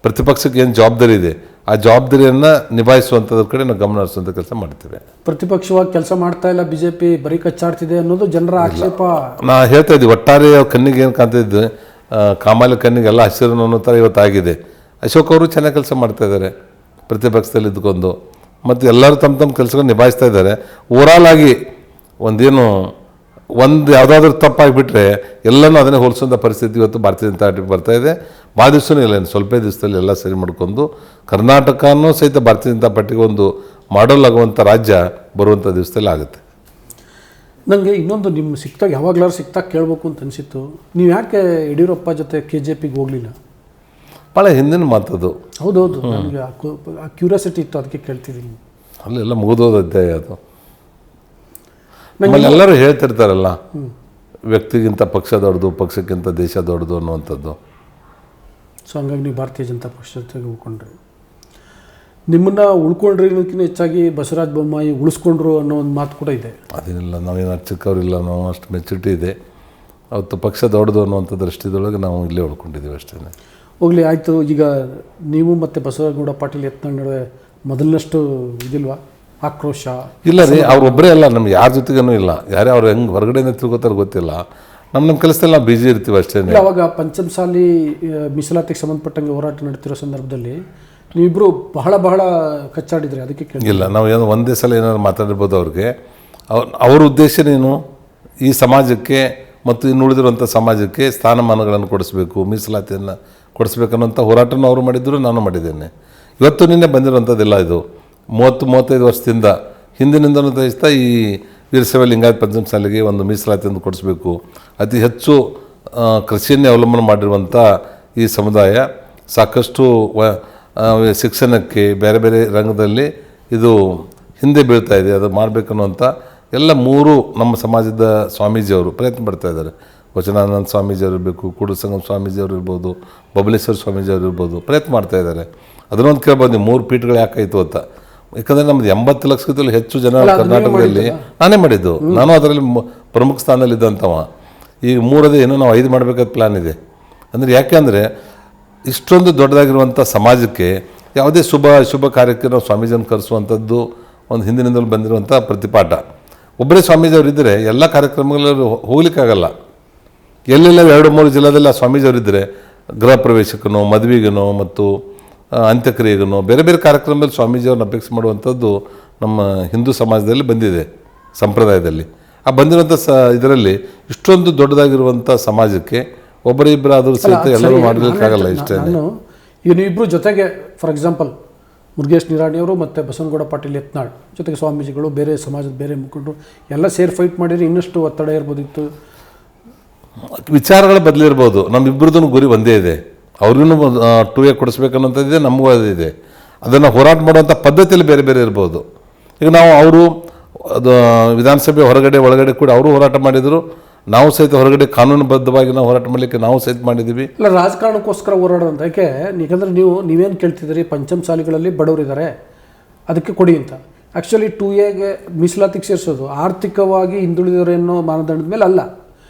ಪ್ರತಿಪಕ್ಷಕ್ಕೆ ಏನು ಜವಾಬ್ದಾರಿ ಇದೆ ಆ ಜವಾಬ್ದಾರಿಯನ್ನು ನಿಭಾಯಿಸುವಂಥದ್ರ ಕಡೆ ನಾವು ಗಮನ ಹರಿಸುವಂಥ ಕೆಲಸ ಮಾಡ್ತೇವೆ. ಪ್ರತಿಪಕ್ಷವಾಗಿ ಕೆಲಸ ಮಾಡ್ತಾ ಇಲ್ಲ ಬಿಜೆಪಿ, ಬರೀ ಕಚ್ಚಾಡ್ತಿದೆ ಅನ್ನೋದು ಜನರ ಆಕ್ಷೇಪ. ನಾ ಹೇಳ್ತಾ ಇದ್ದೀವಿ, ಒಟ್ಟಾರೆ ಕಣ್ಣಿಗೆ ಏನು ಕಾಣ್ತಿದ್ದು ಕಾಮಾಲೆ ಕಣ್ಣಿಗೆಲ್ಲ ಹಸಿರು ಅನ್ನೋ ಥರ ಇವತ್ತಾಗಿದೆ. ಅಶೋಕ್ ಅವರು ಚೆನ್ನಾಗಿ ಕೆಲಸ ಮಾಡ್ತಾ ಇದ್ದಾರೆ ಪ್ರತಿಪಕ್ಷದಲ್ಲಿ ಇದ್ಕೊಂಡು, ಮತ್ತು ಎಲ್ಲರೂ ತಮ್ಮ ತಮ್ಮ ಕೆಲಸಗಳನ್ನ ನಿಭಾಯಿಸ್ತಾ ಇದ್ದಾರೆ. ಓವರಾಲ್ ಆಗಿ ಒಂದು ಯಾವುದಾದ್ರೂ ತಪ್ಪಾಗಿಬಿಟ್ರೆ ಎಲ್ಲನೂ ಅದನ್ನೇ ಹೋಲಿಸುವಂಥ ಪರಿಸ್ಥಿತಿ ಇವತ್ತು ಭಾರತೀಯ ಜನತಾ ಪಾರ್ಟಿ ಬರ್ತಾ ಇದೆ. ಭಾಳ ದಿವಸನೂ ಇಲ್ಲ, ಇನ್ನು ಸ್ವಲ್ಪ ದಿವಸದಲ್ಲಿ ಎಲ್ಲ ಸರಿ ಮಾಡ್ಕೊಂಡು ಕರ್ನಾಟಕನೂ ಸಹಿತ ಭಾರತೀಯ ಜನತಾ ಪಾರ್ಟಿಗೆ ಒಂದು ಮಾಡಲ್ ಆಗುವಂಥ ರಾಜ್ಯ ಬರುವಂಥ ದಿವಸದಲ್ಲಿ ಆಗುತ್ತೆ. ನನಗೆ ಇನ್ನೊಂದು ನಿಮ್ಮ ಯಾವಾಗಲಾರು ಸಿಕ್ತಾಗ ಕೇಳಬೇಕು ಅಂತ ಅನಿಸಿತ್ತು. ನೀವು ಯಾಕೆ ಯಡಿಯೂರಪ್ಪ ಜೊತೆ KJPಗೆ ಹೋಗಲಿಲ್ಲ? ಭಾಳ ಹಿಂದಿನ ಮಾತದು. ಹೌದೌದು, ನನಗೆ ಆ ಕ್ಯೂರಿಯಾಸಿಟಿ ಇತ್ತು, ಅದಕ್ಕೆ ಕೇಳ್ತಿದ್ದೀನಿ. ಅಲ್ಲೆಲ್ಲ ಮುಗಿದೋದ ಅಧ್ಯಾಯ ಅದು. ನಮ್ಮಲ್ಲಿ ಎಲ್ಲರೂ ಹೇಳ್ತಿರ್ತಾರಲ್ಲ, ವ್ಯಕ್ತಿಗಿಂತ ಪಕ್ಷ ದೊಡ್ಡದು, ಪಕ್ಷಕ್ಕಿಂತ ದೇಶ ದೊಡ್ಡದು ಅನ್ನುವಂಥದ್ದು. ಸೊ ಹಂಗಾಗಿ ನೀವು ಭಾರತೀಯ ಜನತಾ ಪಕ್ಷ ಜೊತೆಗೆ ಉಳ್ಕೊಂಡ್ರಿ. ನಿಮ್ಮನ್ನು ಉಳ್ಕೊಂಡ್ರಿಗಿಂತ ಹೆಚ್ಚಾಗಿ ಬಸವರಾಜ ಬೊಮ್ಮಾಯಿ ಉಳಿಸ್ಕೊಂಡ್ರು ಅನ್ನೋ ಒಂದು ಮಾತು ಕೂಡ ಇದೆ. ಅದೇನಿಲ್ಲ, ನಾವೇನು ಚಿಕ್ಕವರಿಲ್ಲ, ನಾವು ಅಷ್ಟು ಮೆಚುರಿಟಿ ಇದೆ. ಅವತ್ತು ಪಕ್ಷ ದೊಡ್ಡದು ಅನ್ನುವಂಥ ದೃಷ್ಟಿದೊಳಗೆ ನಾವು ಇಲ್ಲೇ ಉಳ್ಕೊಂಡಿದ್ದೀವಿ ಅಷ್ಟೇ. ಹೋಗಲಿ, ಆಯಿತು. ಈಗ ನೀವು ಮತ್ತು ಬಸವರಾಜಗೌಡ ಪಾಟೀಲ್ ಯತ್ನಾಳ್ ನಡುವೆ ಮೊದಲಿನಷ್ಟು ಇದಿಲ್ವಾ ಆಕ್ರೋಶ? ಇಲ್ಲ ರೀ, ಅವರೊಬ್ಬರೇ ಅಲ್ಲ, ನಮ್ಗೆ ಯಾರ ಜೊತೆಗೇನೂ ಇಲ್ಲ. ಯಾರೇ ಅವ್ರು ಹೆಂಗೆ ಹೊರಗಡೆಯಿಂದ ತಿಳ್ಕೊತಾರೆ ಗೊತ್ತಿಲ್ಲ. ನಮ್ಮ ಕೆಲಸದಲ್ಲಿ ನಾವು ಬಿಜಿ ಇರ್ತೀವಿ ಅಷ್ಟೇ. ಅವಾಗ ಪಂಚಮಸಾಲಿ ಮೀಸಲಾತಿಗೆ ಸಂಬಂಧಪಟ್ಟಂಗೆ ಹೋರಾಟ ನಡೀತಿರೋ ಸಂದರ್ಭದಲ್ಲಿ ನೀವಿಬ್ಬರು ಬಹಳ ಕಚ್ಚಾಡಿದ್ರಿ, ಅದಕ್ಕೆ ಇಲ್ಲ, ನಾವು ಏನೋ ಒಂದೇ ಸಲ ಏನಾದ್ರು ಮಾತಾಡಿರ್ಬೋದು. ಅವ್ರಿಗೆ ಅವ್ರ ಉದ್ದೇಶನೇನು, ಈ ಸಮಾಜಕ್ಕೆ ಮತ್ತು ಇನ್ನು ಉಳಿದಿರುವಂಥ ಸಮಾಜಕ್ಕೆ ಸ್ಥಾನಮಾನಗಳನ್ನು ಕೊಡಿಸ್ಬೇಕು, ಮೀಸಲಾತಿಯನ್ನು ಕೊಡಿಸ್ಬೇಕನ್ನೋಂಥ ಹೋರಾಟನೂ ಅವರು ಮಾಡಿದ್ರು, ನಾನು ಮಾಡಿದ್ದೇನೆ. ಇವತ್ತು ನಿನ್ನೆ ಬಂದಿರುವಂಥದ್ದಿಲ್ಲ. ಇದು 30-35 ವರ್ಷದಿಂದ ಹಿಂದಿನಿಂದಲೂ ತಯಿಸ್ತಾ ಈ ವೀರಶೈವ ಲಿಂಗಾಯತ ಪಂಚಮಸಾಲಿಗೆ ಒಂದು ಮೀಸಲಾತಿಯನ್ನು ಕೊಡಿಸ್ಬೇಕು. ಅತಿ ಹೆಚ್ಚು ಕೃಷಿಯನ್ನೇ ಅವಲಂಬನೆ ಮಾಡಿರುವಂಥ ಈ ಸಮುದಾಯ ಸಾಕಷ್ಟು ಶಿಕ್ಷಣಕ್ಕೆ ಬೇರೆ ಬೇರೆ ರಂಗದಲ್ಲಿ ಇದು ಹಿಂದೆ ಬೀಳ್ತಾ ಇದೆ. ಅದು ಮಾಡಬೇಕನ್ನುವಂಥ ಎಲ್ಲ 3 ನಮ್ಮ ಸಮಾಜದ ಸ್ವಾಮೀಜಿಯವರು ಪ್ರಯತ್ನ ಪಡ್ತಾ ಇದ್ದಾರೆ. ವಚನಾನಂದ ಸ್ವಾಮೀಜಿಯವರು ಇರಬೇಕು, ಕೂಡಲ ಸಂಗಮ ಸ್ವಾಮೀಜಿಯವರು ಇರ್ಬೋದು, ಬಬಲೇಶ್ವರ ಸ್ವಾಮೀಜಿಯವರು ಇರ್ಬೋದು, ಪ್ರಯತ್ನ ಮಾಡ್ತಾ ಇದ್ದಾರೆ. ಅದನ್ನೊಂದು ಕೇಳ್ಬೋದು, ನೀವು 3 ಪೀಠಗಳು ಯಾಕಾಯಿತು ಅಂತ. ಯಾಕಂದರೆ ನಮ್ಮದು 80 ಲಕ್ಷಕ್ಕಿಂತಲೂ ಹೆಚ್ಚು ಜನ ಕರ್ನಾಟಕದಲ್ಲಿ ನಾನೇ ಮಾಡಿದ್ದು. ನಾನು ಅದರಲ್ಲಿ ಪ್ರಮುಖ ಸ್ಥಾನದಲ್ಲಿದ್ದಂಥವ. ಈಗ 3 ಏನೋ ನಾವು 5 ಮಾಡಬೇಕಾದ ಪ್ಲ್ಯಾನ್ ಇದೆ. ಅಂದರೆ ಯಾಕೆಂದರೆ ಇಷ್ಟೊಂದು ದೊಡ್ಡದಾಗಿರುವಂಥ ಸಮಾಜಕ್ಕೆ ಯಾವುದೇ ಶುಭ ಕಾರ್ಯಕ್ಕೆ ನಾವು ಸ್ವಾಮೀಜಿಯನ್ನು ಕರೆಸುವಂಥದ್ದು ಒಂದು ಹಿಂದಿನಿಂದಲೂ ಬಂದಿರುವಂಥ ಪ್ರತಿಪಾಠ. ಒಬ್ಬರೇ ಸ್ವಾಮೀಜಿಯವರು ಇದ್ದರೆ ಎಲ್ಲ ಕಾರ್ಯಕ್ರಮಗಳಲ್ಲೂ ಹೋಗ್ಲಿಕ್ಕಾಗಲ್ಲ. ಎಲ್ಲೆಲ್ಲ 2-3 ಜಿಲ್ಲೆದಲ್ಲಿ ಆ ಸ್ವಾಮೀಜಿಯವರಿದ್ದರೆ ಗೃಹ ಪ್ರವೇಶಕ್ಕನೋ, ಮದುವೆಗನೋ ಮತ್ತು ಅಂತ್ಯಕ್ರಿಯೆಗನೋ ಬೇರೆ ಬೇರೆ ಕಾರ್ಯಕ್ರಮದಲ್ಲಿ ಸ್ವಾಮೀಜಿಯವ್ರನ್ನ ಅಪೇಕ್ಷೆ ಮಾಡುವಂಥದ್ದು ನಮ್ಮ ಹಿಂದೂ ಸಮಾಜದಲ್ಲಿ ಬಂದಿದೆ, ಸಂಪ್ರದಾಯದಲ್ಲಿ. ಆ ಬಂದಿರುವಂಥ ಇದರಲ್ಲಿ ಇಷ್ಟೊಂದು ದೊಡ್ಡದಾಗಿರುವಂಥ ಸಮಾಜಕ್ಕೆ ಒಬ್ಬರಿಬ್ಬರಾದರೂ ಸಹಿತ ಎಲ್ಲರೂ ಮಾಡಲಿಕ್ಕಾಗಲ್ಲ. ಇಷ್ಟೇ. ಈಗ ನೀವಿಬ್ಬರು ಜೊತೆಗೆ ಫಾರ್ ಎಕ್ಸಾಂಪಲ್ ಮುರುಗೇಶ್ ನಿರಾಣಿಯವರು ಮತ್ತು ಬಸವನಗೌಡ ಪಾಟೀಲ್ ಯತ್ನಾಳ್ ಜೊತೆಗೆ ಸ್ವಾಮೀಜಿಗಳು, ಬೇರೆ ಸಮಾಜದ ಬೇರೆ ಮುಖಂಡರು ಎಲ್ಲ ಸೇರಿ ಫೈಟ್ ಮಾಡಿದರೆ ಇನ್ನಷ್ಟು ಒತ್ತಡ ಇರ್ಬೋದಿತ್ತು. ವಿಚಾರಗಳು ಬದಲಿರ್ಬೋದು, ನಮ್ಮಿಬ್ಬರದ್ದು ಗುರಿ ಒಂದೇ ಇದೆ. ಅವ್ರಿಗೂ 2A ಕೊಡಿಸ್ಬೇಕನ್ನೋಂಥದ್ದಿದೆ, ನಮಗೂ ಅದಿದೆ. ಅದನ್ನು ಹೋರಾಟ ಮಾಡುವಂಥ ಪದ್ಧತಿಯಲ್ಲಿ ಬೇರೆ ಬೇರೆ ಇರ್ಬೋದು. ಈಗ ನಾವು ಅವರು ಅದು ವಿಧಾನಸಭೆ ಹೊರಗಡೆ ಒಳಗಡೆ ಕೂಡ ಅವರು ಹೋರಾಟ ಮಾಡಿದರು, ನಾವು ಸಹಿತ ಹೊರಗಡೆ ಕಾನೂನುಬದ್ಧವಾಗಿ ನಾವು ಹೋರಾಟ ಮಾಡಲಿಕ್ಕೆ ನಾವು ಸಹಿತ ಮಾಡಿದ್ದೀವಿ. ಇಲ್ಲ, ರಾಜಕಾರಣಕ್ಕೋಸ್ಕರ ಹೋರಾಡೋದು ಯಾಕೆ? ಯಾಕಂದರೆ ನೀವೇನು ಕೇಳ್ತಿದ್ದೀರಿ, ಪಂಚಮಸಾಲಿಗಳಲ್ಲಿ ಬಡವರಿದ್ದಾರೆ ಅದಕ್ಕೆ ಕೊಡಿ ಅಂತ. ಆ್ಯಕ್ಚುಲಿ 2Aಗೆ ಮೀಸಲಾತಿಗೆ ಸೇರಿಸೋದು ಆರ್ಥಿಕವಾಗಿ ಹಿಂದುಳಿದವರು ಅನ್ನೋ ಮಾನದಂಡದ ಮೇಲೆ ಅಲ್ಲ,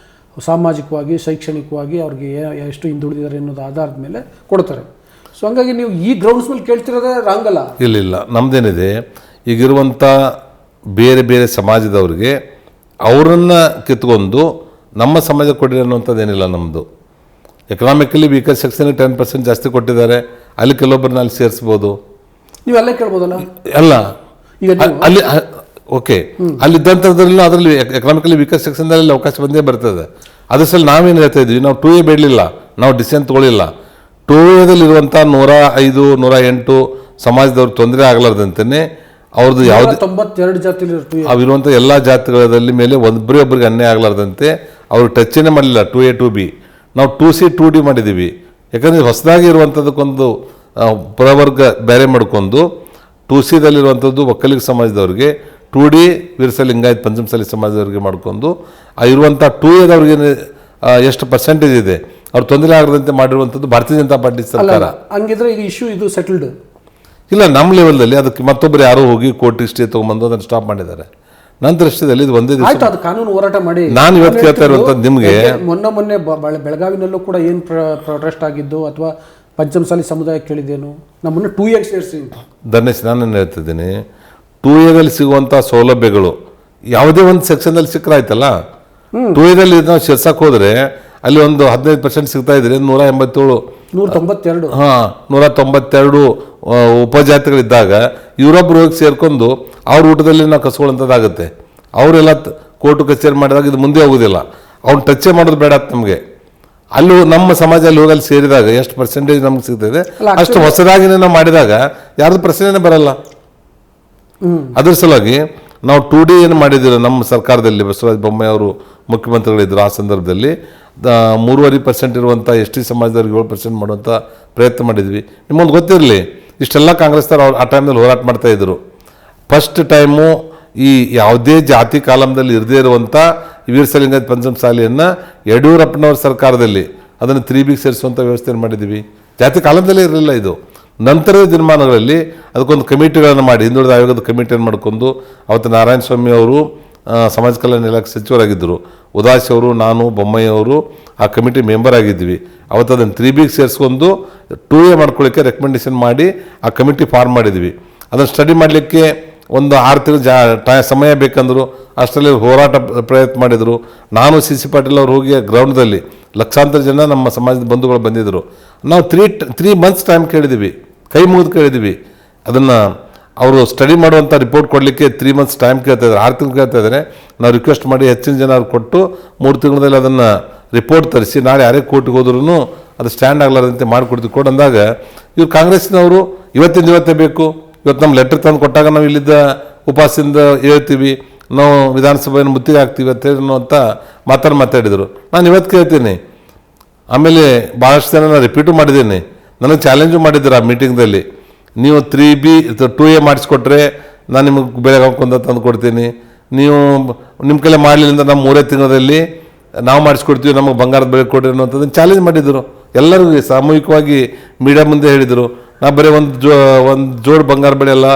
ಸಾಮಾಜಿಕವಾಗಿ ಶೈಕ್ಷಣಿಕವಾಗಿ ಅವ್ರಿಗೆ ಎಷ್ಟು ಹಿಂದುಳಿದಿದ್ದಾರೆ ಅನ್ನೋದು ಆಧಾರದ ಮೇಲೆ ಕೊಡ್ತಾರೆ. ಸೊ ಹಂಗಾಗಿ ನೀವು ಈ ಗ್ರೌಂಡ್ಸ್ ಮೇಲೆ ಕೇಳ್ತಿರೋದೇ ರಾಂಗ್ ಅಲ್ಲ. ಇಲ್ಲ, ನಮ್ಮದೇನಿದೆ, ಈಗಿರುವಂಥ ಬೇರೆ ಬೇರೆ ಸಮಾಜದವ್ರಿಗೆ ಅವರನ್ನು ಕಿತ್ಕೊಂಡು ನಮ್ಮ ಸಮಾಜ ಕೊಟ್ಟಿರೋ ಅನ್ನೋಂಥದ್ದೇನಿಲ್ಲ. ನಮ್ಮದು ಎಕನಾಮಿಕಲಿ ವೀಕರ್ ಸೆಕ್ಷನ್ಗೆ 10% ಜಾಸ್ತಿ ಕೊಟ್ಟಿದ್ದಾರೆ, ಅಲ್ಲಿ ಕೆಲವೊಬ್ಬರನ್ನ ಅಲ್ಲಿ ಸೇರಿಸ್ಬೋದು. ನೀವು ಅಲ್ಲೇ ಕೇಳ್ಬೋದಲ್ಲ? ಅಲ್ಲ, ಈಗ ಅಲ್ಲಿ ಓಕೆ, ಅಲ್ಲಿದ್ದಂಥದ್ರಲ್ಲೂ ಅದರಲ್ಲಿ ಎಕನಾಮಿಕಲಿ ವೀಕರ್ ಸೆಕ್ಷನ್ದಲ್ಲಿ ಅವಕಾಶ ಬಂದೇ ಬರ್ತದೆ. ಅದ್ರ ಸಲ ನಾವೇನು ಹೇಳ್ತಾ ಇದ್ವಿ, ನಾವು 2A ಬೇಡಲಿಲ್ಲ, ನಾವು ಡಿಸಿಷನ್ ತೊಗೊಳ್ಳಿಲ್ಲ. 2Aದಲ್ಲಿರುವಂಥ 105, 108 ಸಮಾಜದವ್ರು ತೊಂದರೆ ಆಗಲಾರ್ದಂತೆಯೇ ಅವ್ರದ್ದು ಯಾವುದೇ 92 ಜಾತಿಲಿ ಅವಿರುವಂಥ ಎಲ್ಲ ಜಾತಿಗಳಲ್ಲಿ ಮೇಲೆ ಒಬ್ಬರಿಗೆ ಅನ್ಯಾಯ ಆಗಲಾರ್ದಂತೆ ಅವರು ಟಚ್ಚೇ ಮಾಡಲಿಲ್ಲ. 2A 2B, ನಾವು 2C 2D ಮಾಡಿದ್ದೀವಿ. ಯಾಕಂದರೆ ಹೊಸದಾಗಿ ಇರುವಂಥದ್ದಕ್ಕೊಂದು ಪ್ರವರ್ಗ ಬೇರೆ ಮಾಡ್ಕೊಂಡು 2Cದಲ್ಲಿರುವಂಥದ್ದು ಒಕ್ಕಲಿಗ ಸಮಾಜದವ್ರಿಗೆ, 2D ವೀರಶೈವ ಲಿಂಗಾಯತ್ ಪಂಚಮಸಾಲಿ ಸಮಾಜದವ್ರಿಗೆ ಮಾಡ್ಕೊಂಡು ಇರುವಂಥ 2Aದವ್ರಿಗೆ ಎಷ್ಟು ಪರ್ಸೆಂಟೇಜ್ ಇದೆ ಅವ್ರು ತೊಂದರೆ ಆಗದಂತೆ ಮಾಡಿರುವಂಥದ್ದು ಭಾರತೀಯ ಜನತಾ ಪಾರ್ಟಿ ಸರ್ಕಾರ. ಹಂಗಿದ್ರೆ ಈಗ ಇಶ್ಯೂ ಇದು ಸೆಟಲ್ಡ್ ಇಲ್ಲ. ನಮ್ಮ ಲೆವೆಲ್ದಲ್ಲಿ ಅದಕ್ಕೆ ಮತ್ತೊಬ್ಬರು ಯಾರೋ ಹೋಗಿ ಕೋರ್ಟ್ ಸ್ಟೇ ತೊಗೊಂಬಂದು ಅದನ್ನು ಸ್ಟಾಪ್ ಮಾಡಿದ್ದಾರೆ. ನನ್ನ ದೃಷ್ಟಿಯಲ್ಲಿ ಇದು ಒಂದೇ ದಿವಸ ಅದು ಕಾನೂನು ಹೋರಾಟ ಮಾಡಿ. ನಾನು ಇವತ್ತು ಕೇಳ್ತಾ ಇರುವಂಥದ್ದು ನಿಮಗೆ, ಮೊನ್ನೆ ಬೆಳಗಾವಿನಲ್ಲೂ ಕೂಡ ಏನು ಪ್ರೊಟೆಸ್ಟ್ ಆಗಿದ್ದು ಅಥವಾ ಪಂಚಮಸಾಲಿ ಸಮುದಾಯ ಕೇಳಿದ್ದೇನು, ನಮ್ಮನ್ನು 2A ಸೇರಿಸಿ. ಧನೇಶ್, ನಾನು ಹೇಳ್ತಿದ್ದೀನಿ, 2Aದಲ್ಲಿ ಸಿಗುವಂಥ ಸೌಲಭ್ಯಗಳು ಯಾವುದೇ ಒಂದು ಸೆಕ್ಷನ್ದಲ್ಲಿ ಸಿಕ್ಕರಾಯ್ತಲ್ಲ. 2Aದಲ್ಲಿ ನಾವು ಸೇರ್ಸಕ್ಕೆ ಹೋದರೆ ಅಲ್ಲಿ ಒಂದು 15% ಸಿಗ್ತಾ ಇದ್ರೆ 192 192 ಉಪಜಾತಿಗಳಿದ್ದಾಗ ಇವರೊಬ್ಬರು ಹೋಗಿ ಸೇರ್ಕೊಂಡು ಅವ್ರ ಊಟದಲ್ಲಿ ನಾವು ಕಸ್ಕೊಳ್ಳೋಂಥದ್ದಾಗುತ್ತೆ. ಅವರೆಲ್ಲ ಕೋರ್ಟು ಕಚೇರಿ ಮಾಡಿದಾಗ ಇದು ಮುಂದೆ ಹೋಗೋದಿಲ್ಲ. ಅವ್ನು ಟಚ್ಚೇ ಮಾಡೋದು ಬೇಡ ನಮಗೆ. ಅಲ್ಲೂ ನಮ್ಮ ಸಮಾಜದಲ್ಲಿ ಹೋಗಲ್ಲಿ ಸೇರಿದಾಗ ಎಷ್ಟು ಪರ್ಸೆಂಟೇಜ್ ನಮ್ಗೆ ಸಿಗ್ತದೆ, ಅಷ್ಟು ಹೊಸದಾಗಿ ನಾವು ಮಾಡಿದಾಗ ಯಾರ್ದು ಪ್ರಶ್ನೆನೇ ಬರಲ್ಲ. ಅದ್ರ ಸಲುವಾಗಿ ನಾವು 2D ಏನು ಮಾಡಿದ್ದೀವಿ ನಮ್ಮ ಸರ್ಕಾರದಲ್ಲಿ, ಬಸವರಾಜ ಬೊಮ್ಮಾಯಿ ಅವರು ಮುಖ್ಯಮಂತ್ರಿಗಳಿದ್ದರು ಆ ಸಂದರ್ಭದಲ್ಲಿ 3.5% ಇರುವಂಥ ST ಸಮಾಜದವ್ರಿಗೆ 7% ಮಾಡುವಂಥ ಪ್ರಯತ್ನ ಮಾಡಿದ್ವಿ. ನಿಮ್ಮೊಂದು ಗೊತ್ತಿರಲಿ, ಇಷ್ಟೆಲ್ಲ ಕಾಂಗ್ರೆಸ್ನವ್ರು ಅವ್ರು ಆ ಟೈಮ್ನಲ್ಲಿ ಹೋರಾಟ ಮಾಡ್ತಾಯಿದ್ರು. ಫಸ್ಟ್ ಟೈಮು ಈ ಯಾವುದೇ ಜಾತಿ ಕಾಲಮ್ದಲ್ಲಿ ಇರದೇ ಇರುವಂಥ ವೀರಶೈವ ಲಿಂಗಾಯತ್ ಪಂಚಮಸಾಲಿಯನ್ನು ಯಡಿಯೂರಪ್ಪನವ್ರ ಸರ್ಕಾರದಲ್ಲಿ ಅದನ್ನು 3Bಗೆ ಸೇರಿಸುವಂಥ ವ್ಯವಸ್ಥೆಯನ್ನು ಮಾಡಿದ್ದೀವಿ. ಜಾತಿ ಕಾಲಮ್ದಲ್ಲೇ ಇರಲಿಲ್ಲ ಇದು. ನಂತರದ ದಿನಮಾನಗಳಲ್ಲಿ ಅದಕ್ಕೊಂದು ಕಮಿಟಿಗಳನ್ನು ಮಾಡಿ, ಹಿಂದುಳಿದ ಆಯೋಗದ ಕಮಿಟಿಯನ್ನು ಮಾಡ್ಕೊಂಡು, ಅವತ್ತು ನಾರಾಯಣ ಸ್ವಾಮಿ ಅವರು ಸಮಾಜ ಕಲ್ಯಾಣ ಇಲಾಖೆ ಸಚಿವರಾಗಿದ್ದರು, ಉದಾಸಿ ಅವರು, ನಾನು, ಬೊಮ್ಮಾಯಿ ಅವರು ಆ ಕಮಿಟಿ ಮೆಂಬರ್ ಆಗಿದ್ವಿ. ಅವತ್ತು ಅದನ್ನು 3Bಗೆ ಸೇರಿಸ್ಕೊಂಡು 2A ಮಾಡ್ಕೊಳ್ಳಿಕ್ಕೆ ರೆಕಮೆಂಡೇಶನ್ ಮಾಡಿ ಆ ಕಮಿಟಿ ಫಾರ್ಮ್ ಮಾಡಿದ್ವಿ. ಅದನ್ನು ಸ್ಟಡಿ ಮಾಡಲಿಕ್ಕೆ ಒಂದು 6 ತಿಂಗಳು ಸಮಯ ಬೇಕಂದರು. ಅಷ್ಟರಲ್ಲಿ ಹೋರಾಟ ಪ್ರಯತ್ನ ಮಾಡಿದರು. ನಾನು CC ಪಾಟೀಲ್ ಅವ್ರು ಹೋಗಿ ಗ್ರೌಂಡ್ದಲ್ಲಿ ಲಕ್ಷಾಂತರ ಜನ ನಮ್ಮ ಸಮಾಜದ ಬಂಧುಗಳು ಬಂದಿದ್ದರು. ನಾವು 3 ಮಂತ್ಸ್ ಟೈಮ್ ಕೇಳಿದ್ದೀವಿ, ಕೈ ಮುಗಿದು ಕೇಳಿದ್ದೀವಿ. ಅದನ್ನು ಅವರು ಸ್ಟಡಿ ಮಾಡುವಂಥ ರಿಪೋರ್ಟ್ ಕೊಡಲಿಕ್ಕೆ 3 ಮಂತ್ಸ್ ಟೈಮ್ ಕೇಳ್ತಾಯಿದ್ದಾರೆ, 6 ತಿಂಗಳು ಕೇಳ್ತಾ ಇದ್ದಾರೆ. ನಾವು ರಿಕ್ವೆಸ್ಟ್ ಮಾಡಿ ಹೆಚ್ಚಿನ ಜನ ಅವ್ರು ಕೊಟ್ಟು 3 ತಿಂಗಳಲ್ಲಿ ಅದನ್ನು ರಿಪೋರ್ಟ್ ತರಿಸಿ ನಾಳೆ ಯಾರೇ ಕೋರ್ಟಿಗೆ ಹೋದ್ರೂ ಅದು ಸ್ಟ್ಯಾಂಡ್ ಆಗಲಾರ್ದಂತೆ ಮಾಡಿಕೊಡ್ತೀವಿ ಕೊಡು ಅಂದಾಗ, ಇವ್ರು ಕಾಂಗ್ರೆಸ್ನವರು ಇವತ್ತೇ ಬೇಕು, ಇವತ್ತು ನಮ್ಮ ಲೆಟ್ರ್ ತಂದು ಕೊಟ್ಟಾಗ ನಾವು ಇಲ್ಲಿದ್ದ ಉಪವಾಸದಿಂದ ಹೇಳ್ತೀವಿ, ನಾವು ವಿಧಾನಸಭೆಯನ್ನು ಮುತ್ತಿಗೆ ಹಾಕ್ತೀವಿ ಅಂತ ಹೇಳಿ ಅಂತ ಮಾತಾಡಿದರು. ನಾನು ಇವತ್ತು ಕೇಳ್ತೀನಿ. ಆಮೇಲೆ ಭಾಳಷ್ಟು ಜನ ನಾನು ರಿಪೀಟು ಮಾಡಿದ್ದೀನಿ, ನನಗೆ ಚಾಲೆಂಜು ಮಾಡಿದ್ದಾರೆ ಆ ಮೀಟಿಂಗ್ದಲ್ಲಿ. ನೀವು 3B 2A ಮಾಡಿಸ್ಕೊಟ್ರೆ ನಾನು ನಿಮಗೆ ಬೆಳೆ ಹಾಕೊಂಡ ತಂದು ಕೊಡ್ತೀನಿ, ನೀವು ನಿಮ್ಮ ಕೈಲಿ ಮಾಡಲಿಲ್ಲ ನಮ್ಮ 3 ತಿಂಗಳಲ್ಲಿ ನಾವು ಮಾಡಿಸ್ಕೊಡ್ತೀವಿ, ನಮಗೆ ಬಂಗಾರದ ಬೆಳೆ ಕೊಡ್ರಿ ಅನ್ನೋಂಥದ್ದನ್ನು ಚಾಲೆಂಜ್ ಮಾಡಿದರು. ಎಲ್ಲರಿಗೂ ಸಾಮೂಹಿಕವಾಗಿ ಮೀಡಿಯಾ ಮುಂದೆ ಹೇಳಿದರು. ನಾ ಬರೀ ಒಂದು ಜೋಡು ಬಂಗಾರ ಬೆಳೆ ಎಲ್ಲ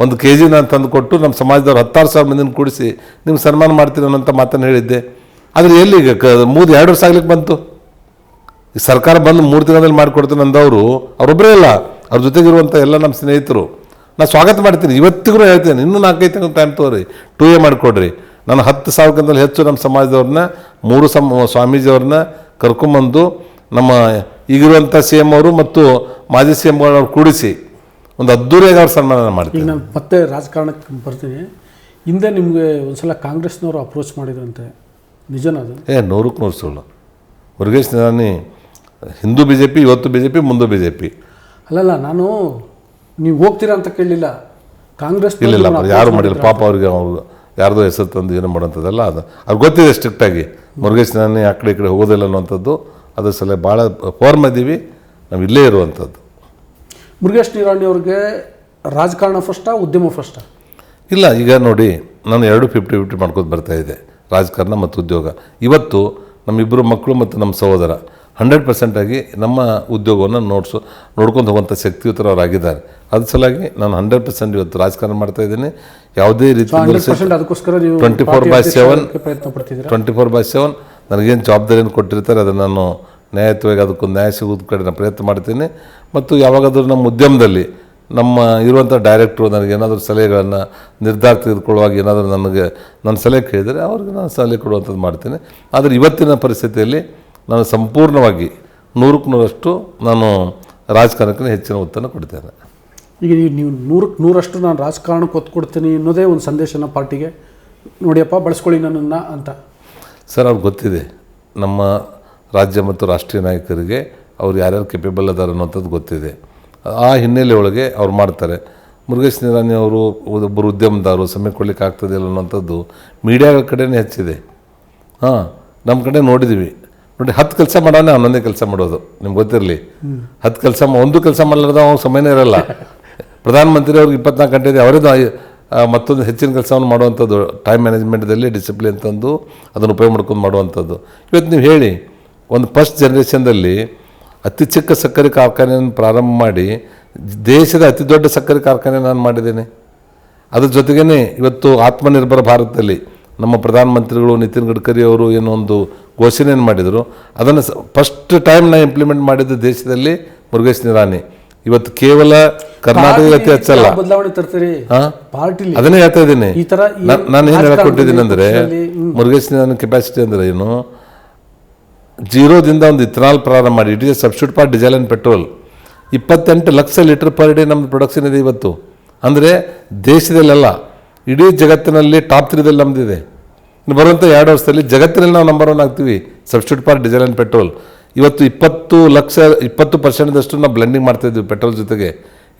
1 kg ನಾನು ತಂದು ಕೊಟ್ಟು ನಮ್ಮ ಸಮಾಜದವ್ರು 16,000 ಮಂದಿನ ಕೂಡಿಸಿ ನಿಮ್ಗೆ ಸನ್ಮಾನ ಮಾಡ್ತೀನಿ ಅನ್ನೋಂಥ ಮಾತನ್ನು ಹೇಳಿದ್ದೆ. ಆದರೆ ಎಲ್ಲಿಗ 2 ವರ್ಷ ಆಗ್ಲಿಕ್ಕೆ ಬಂತು. ಈ ಸರ್ಕಾರ ಬಂದು 3 ತಿಂಗಳಲ್ಲಿ ಮಾಡಿಕೊಡ್ತೀನಿ ಅಂದವರು ಅವರೊಬ್ಬರೇ ಇಲ್ಲ, ಅವ್ರ ಜೊತೆಗಿರುವಂಥ ಎಲ್ಲ ನಮ್ಮ ಸ್ನೇಹಿತರು. ನಾನು ಸ್ವಾಗತ ಮಾಡ್ತೀನಿ, ಇವತ್ತಿಗೂ ಹೇಳ್ತೇನೆ, ಇನ್ನೂ 4-5 ತಿಂಗಳು ಟೈಮ್ ತೊಗೊರಿ, 2A ಮಾಡಿಕೊಡ್ರಿ. ನಾನು 10,000ಕ್ಕಿಂತಲೂ ಹೆಚ್ಚು ನಮ್ಮ ಸಮಾಜದವ್ರನ್ನ 3 ಸ್ವಾಮೀಜಿಯವ್ರನ್ನ ಕರ್ಕೊಂಬಂದು ನಮ್ಮ ಈಗಿರುವಂಥ CM ಅವರು ಮತ್ತು ಮಾಜಿ CM ಅವ್ರು ಕೂಡಿಸಿ ಒಂದು ಅದ್ದೂರಿಯಾಗಿ ಅವ್ರ ಸನ್ಮಾನ ಮಾಡ್ತೀನಿ. ಈಗ ನಾನು ಮತ್ತೆ ರಾಜಕಾರಣಕ್ಕೆ ಬರ್ತೀನಿ. ಹಿಂದೆ ನಿಮಗೆ ಒಂದ್ಸಲ ಕಾಂಗ್ರೆಸ್ನವರು ಅಪ್ರೋಚ್ ಮಾಡಿದ್ರಂತೆ, ನಿಜನಾ ಅದು? 100ಕ್ಕೆ 100 ಸುಳ್ಳು. ಮುರುಗೇಶ್ ನಿರಾಣಿ ಹಿಂದೂ BJP, ಇವತ್ತು BJP, ಮುಂದೆ BJP. ಅಲ್ಲಲ್ಲ, ನಾನು ನೀವು ಹೋಗ್ತೀರಾ ಅಂತ ಕೇಳಲಿಲ್ಲ, ಕಾಂಗ್ರೆಸ್ ಇಲ್ಲ ಯಾರು ಮಾಡಿಲ್ಲ ಪಾಪ ಅವ್ರಿಗೆ ಅವ್ರು ಯಾರ್ದೋ ಹೆಸರು ತಂದು ಏನೋ ಮಾಡೋಂಥದ್ದಲ್ಲ. ಅದು ಅವ್ರಿಗೆ ಗೊತ್ತಿದೆ ಸ್ಟ್ರಿಕ್ಟಾಗಿ ಮುರುಗೇಶ್ ನಿರಾಣಿ ಆ ಕಡೆ ಈ ಕಡೆ ಹೋಗೋದಿಲ್ಲ ಅನ್ನೋಂಥದ್ದು. ಅದ್ರ ಸಲ ಭಾಳ ಫೋರ್ಮ್ ಇದ್ದೀವಿ, ನಾವು ಇಲ್ಲೇ ಇರುವಂಥದ್ದು. ಮುರುಗೇಶ್ ನಿರಾಣಿ ಅವ್ರಿಗೆ ರಾಜಕಾರಣ ಫಸ್ಟಾ ಉದ್ಯಮ ಫಸ್ಟಾ? ಇಲ್ಲ, ಈಗ ನೋಡಿ, ನಾನು 50-50 ಮಾಡ್ಕೊಂಡು ಬರ್ತಾಯಿದ್ದೆ, ರಾಜಕಾರಣ ಮತ್ತು ಉದ್ಯೋಗ. ಇವತ್ತು ನಮ್ಮಿಬ್ಬರು ಮಕ್ಕಳು ಮತ್ತು ನಮ್ಮ ಸಹೋದರ 100% ಆಗಿ ನಮ್ಮ ಉದ್ಯೋಗವನ್ನು ನೋಡ್ಕೊಂಡು ಹೋಗುವಂಥ ಶಕ್ತಿಯುತರವರಾಗಿದ್ದಾರೆ. ಅದ್ರ ಸಲುವಾಗಿ ನಾನು 100% ಇವತ್ತು ರಾಜಕಾರಣ ಮಾಡ್ತಾಯಿದ್ದೀನಿ. ಯಾವುದೇ ರೀತಿ 24/7 ನನಗೇನು ಜವಾಬ್ದಾರಿಯನ್ನು ಕೊಟ್ಟಿರ್ತಾರೆ ಅದನ್ನು ನಾನು ನ್ಯಾಯಯುತವಾಗಿ ಅದಕ್ಕೊಂದು ನ್ಯಾಯ ಸಿಗೋದು ಕಡೆ ನಾನು ಪ್ರಯತ್ನ ಮಾಡ್ತೀನಿ. ಮತ್ತು ಯಾವಾಗಾದರೂ ನಮ್ಮ ಉದ್ಯಮದಲ್ಲಿ ನಮ್ಮ ಇರುವಂಥ ಡೈರೆಕ್ಟ್ರು ನನಗೇನಾದರೂ ಸಲಹೆಗಳನ್ನು ನಿರ್ಧಾರ ತೆಗೆದುಕೊಳ್ಳುವಾಗ ಏನಾದರೂ ನನ್ನ ಸಲಹೆ ಕೇಳಿದರೆ ಅವ್ರಿಗೆ ನಾನು ಸಲಹೆ ಕೊಡುವಂಥದ್ದು ಮಾಡ್ತೀನಿ. ಆದರೆ ಇವತ್ತಿನ ಪರಿಸ್ಥಿತಿಯಲ್ಲಿ ನಾನು ಸಂಪೂರ್ಣವಾಗಿ 100% ನಾನು ರಾಜಕಾರಣಕ್ಕೆ ಹೆಚ್ಚಿನ ಒತ್ತನ್ನು ಕೊಡ್ತೇನೆ. ಈಗ ನೀವು 100% ನಾನು ರಾಜಕಾರಣಕ್ಕೆ ಒತ್ತು ಕೊಡ್ತೀನಿ ಅನ್ನೋದೇ ಒಂದು ಸಂದೇಶನ ಪಾರ್ಟಿಗೆ, ನೋಡಿಯಪ್ಪ ಬಳಸ್ಕೊಳ್ಳಿ ನನ್ನನ್ನು ಅಂತ. ಸರ್, ಅವ್ರಿಗೆ ಗೊತ್ತಿದೆ ನಮ್ಮ ರಾಜ್ಯ ಮತ್ತು ರಾಷ್ಟ್ರೀಯ ನಾಯಕರಿಗೆ ಅವ್ರು ಯಾರ್ಯಾರು ಕೆಪೇಬಲ್ ಅದಾರ ಅನ್ನೋಂಥದ್ದು ಗೊತ್ತಿದೆ. ಆ ಹಿನ್ನೆಲೆ ಒಳಗೆ ಅವ್ರು ಮಾಡ್ತಾರೆ. ಮುರುಗೇಶ್ ನಿರಾಣಿ ಅವರು ಒಬ್ಬರು ಉದ್ಯಮದಾರರು, ಸಮಯ ಕೊಡ್ಲಿಕ್ಕೆ ಆಗ್ತದಿಲ್ಲ ಅನ್ನೋಂಥದ್ದು ಮೀಡಿಯಾಗಳ ಕಡೆನೇ ಹೆಚ್ಚಿದೆ. ನಮ್ಮ ಕಡೆ ನೋಡಿದ್ದೀವಿ. ನೋಡಿ, 10 ಕೆಲಸ ಮಾಡೋನೇ 11 ಕೆಲಸ ಮಾಡೋದು, ನಿಮ್ಗೆ ಗೊತ್ತಿರಲಿ. 10 ಕೆಲಸ ಒಂದು ಕೆಲಸ ಮಾಡಲಾರ್ದ ಅವ್ರು ಸಮಯನೇ ಇರಲ್ಲ. ಪ್ರಧಾನಮಂತ್ರಿ ಅವ್ರಿಗೆ 24 ಗಂಟೆ ಇದೆ, ಅವರೇ ಮತ್ತೊಂದು ಹೆಚ್ಚಿನ ಕೆಲಸವನ್ನು ಮಾಡುವಂಥದ್ದು. ಟೈಮ್ ಮ್ಯಾನೇಜ್ಮೆಂಟ್ದಲ್ಲಿ ಡಿಸಿಪ್ಲಿನ್ ತಂದು ಅದನ್ನು ಉಪಯೋಗ ಮಾಡ್ಕೊಂಡು ಮಾಡುವಂಥದ್ದು. ಇವತ್ತು ನೀವು ಹೇಳಿ, ಒಂದು ಫಸ್ಟ್ ಜನ್ರೇಷನ್ದಲ್ಲಿ ಅತಿ ಚಿಕ್ಕ ಸಕ್ಕರೆ ಕಾರ್ಖಾನೆಯನ್ನು ಪ್ರಾರಂಭ ಮಾಡಿ ದೇಶದ ಅತಿ ದೊಡ್ಡ ಸಕ್ಕರೆ ಕಾರ್ಖಾನೆ ನಾನು ಮಾಡಿದ್ದೇನೆ. ಅದ್ರ ಜೊತೆಗೇ ಇವತ್ತು ಆತ್ಮನಿರ್ಭರ ಭಾರತದಲ್ಲಿ ನಮ್ಮ ಪ್ರಧಾನಮಂತ್ರಿಗಳು ನಿತಿನ್ ಗಡ್ಕರಿ ಅವರು ಏನೋ ಒಂದು ಘೋಷಣೆಯನ್ನು ಮಾಡಿದರು. ಅದನ್ನು ಫಸ್ಟ್ ಟೈಮ್ ನಾನು ಇಂಪ್ಲಿಮೆಂಟ್ ಮಾಡಿದ್ದು ದೇಶದಲ್ಲಿ ಮುರುಗೇಶ್ ನಿರಾಣಿ. ಇವತ್ತು ಕೇವಲ ಕರ್ನಾಟಕ ಅತಿ ಹೆಚ್ಚಲ್ಲ, ಬದಲಾವಣೆ ತರ್ತೀರಿ ಪಾರ್ಟಿಲಿ. ಅದನ್ನೇ ಹೇಳ್ತಾ ಇದ್ದೀನಿ. ನಾನು ಏನು ಹೇಳ್ಕೊಟ್ಟಿದ್ದೀನಿ ಅಂದರೆ, ಮುರುಗೇಶ್ ನಿರಾಣಿ ಕೆಪಾಸಿಟಿ ಅಂದರೆ ಏನು, 0ದಿಂದ ಒಂದು ಇಥನಾಲ್ ಪ್ರಾರಂಭ ಮಾಡಿ, it is substitute for diesel and petrol. 28 lakh litre per day ನಮ್ಮದು ಪ್ರೊಡಕ್ಷನ್ ಇದೆ ಇವತ್ತು. ಅಂದರೆ ದೇಶದಲ್ಲೆಲ್ಲ ಇಡೀ ಜಗತ್ತಿನಲ್ಲಿ ಟಾಪ್ 3ದಲ್ಲಿ ನಮ್ಮದಿದೆ. ಇನ್ನು ಬರುವಂಥ 2 ವರ್ಷದಲ್ಲಿ ಜಗತ್ತಿನಲ್ಲಿ ನಾವು ನಂಬರ್ 1 ಆಗ್ತೀವಿ substitute for diesel and petrol. ಇವತ್ತು 20% ನಾವು ಬ್ಲೆಂಡಿಂಗ್ ಮಾಡ್ತಾಯಿದ್ವಿ ಪೆಟ್ರೋಲ್ ಜೊತೆಗೆ.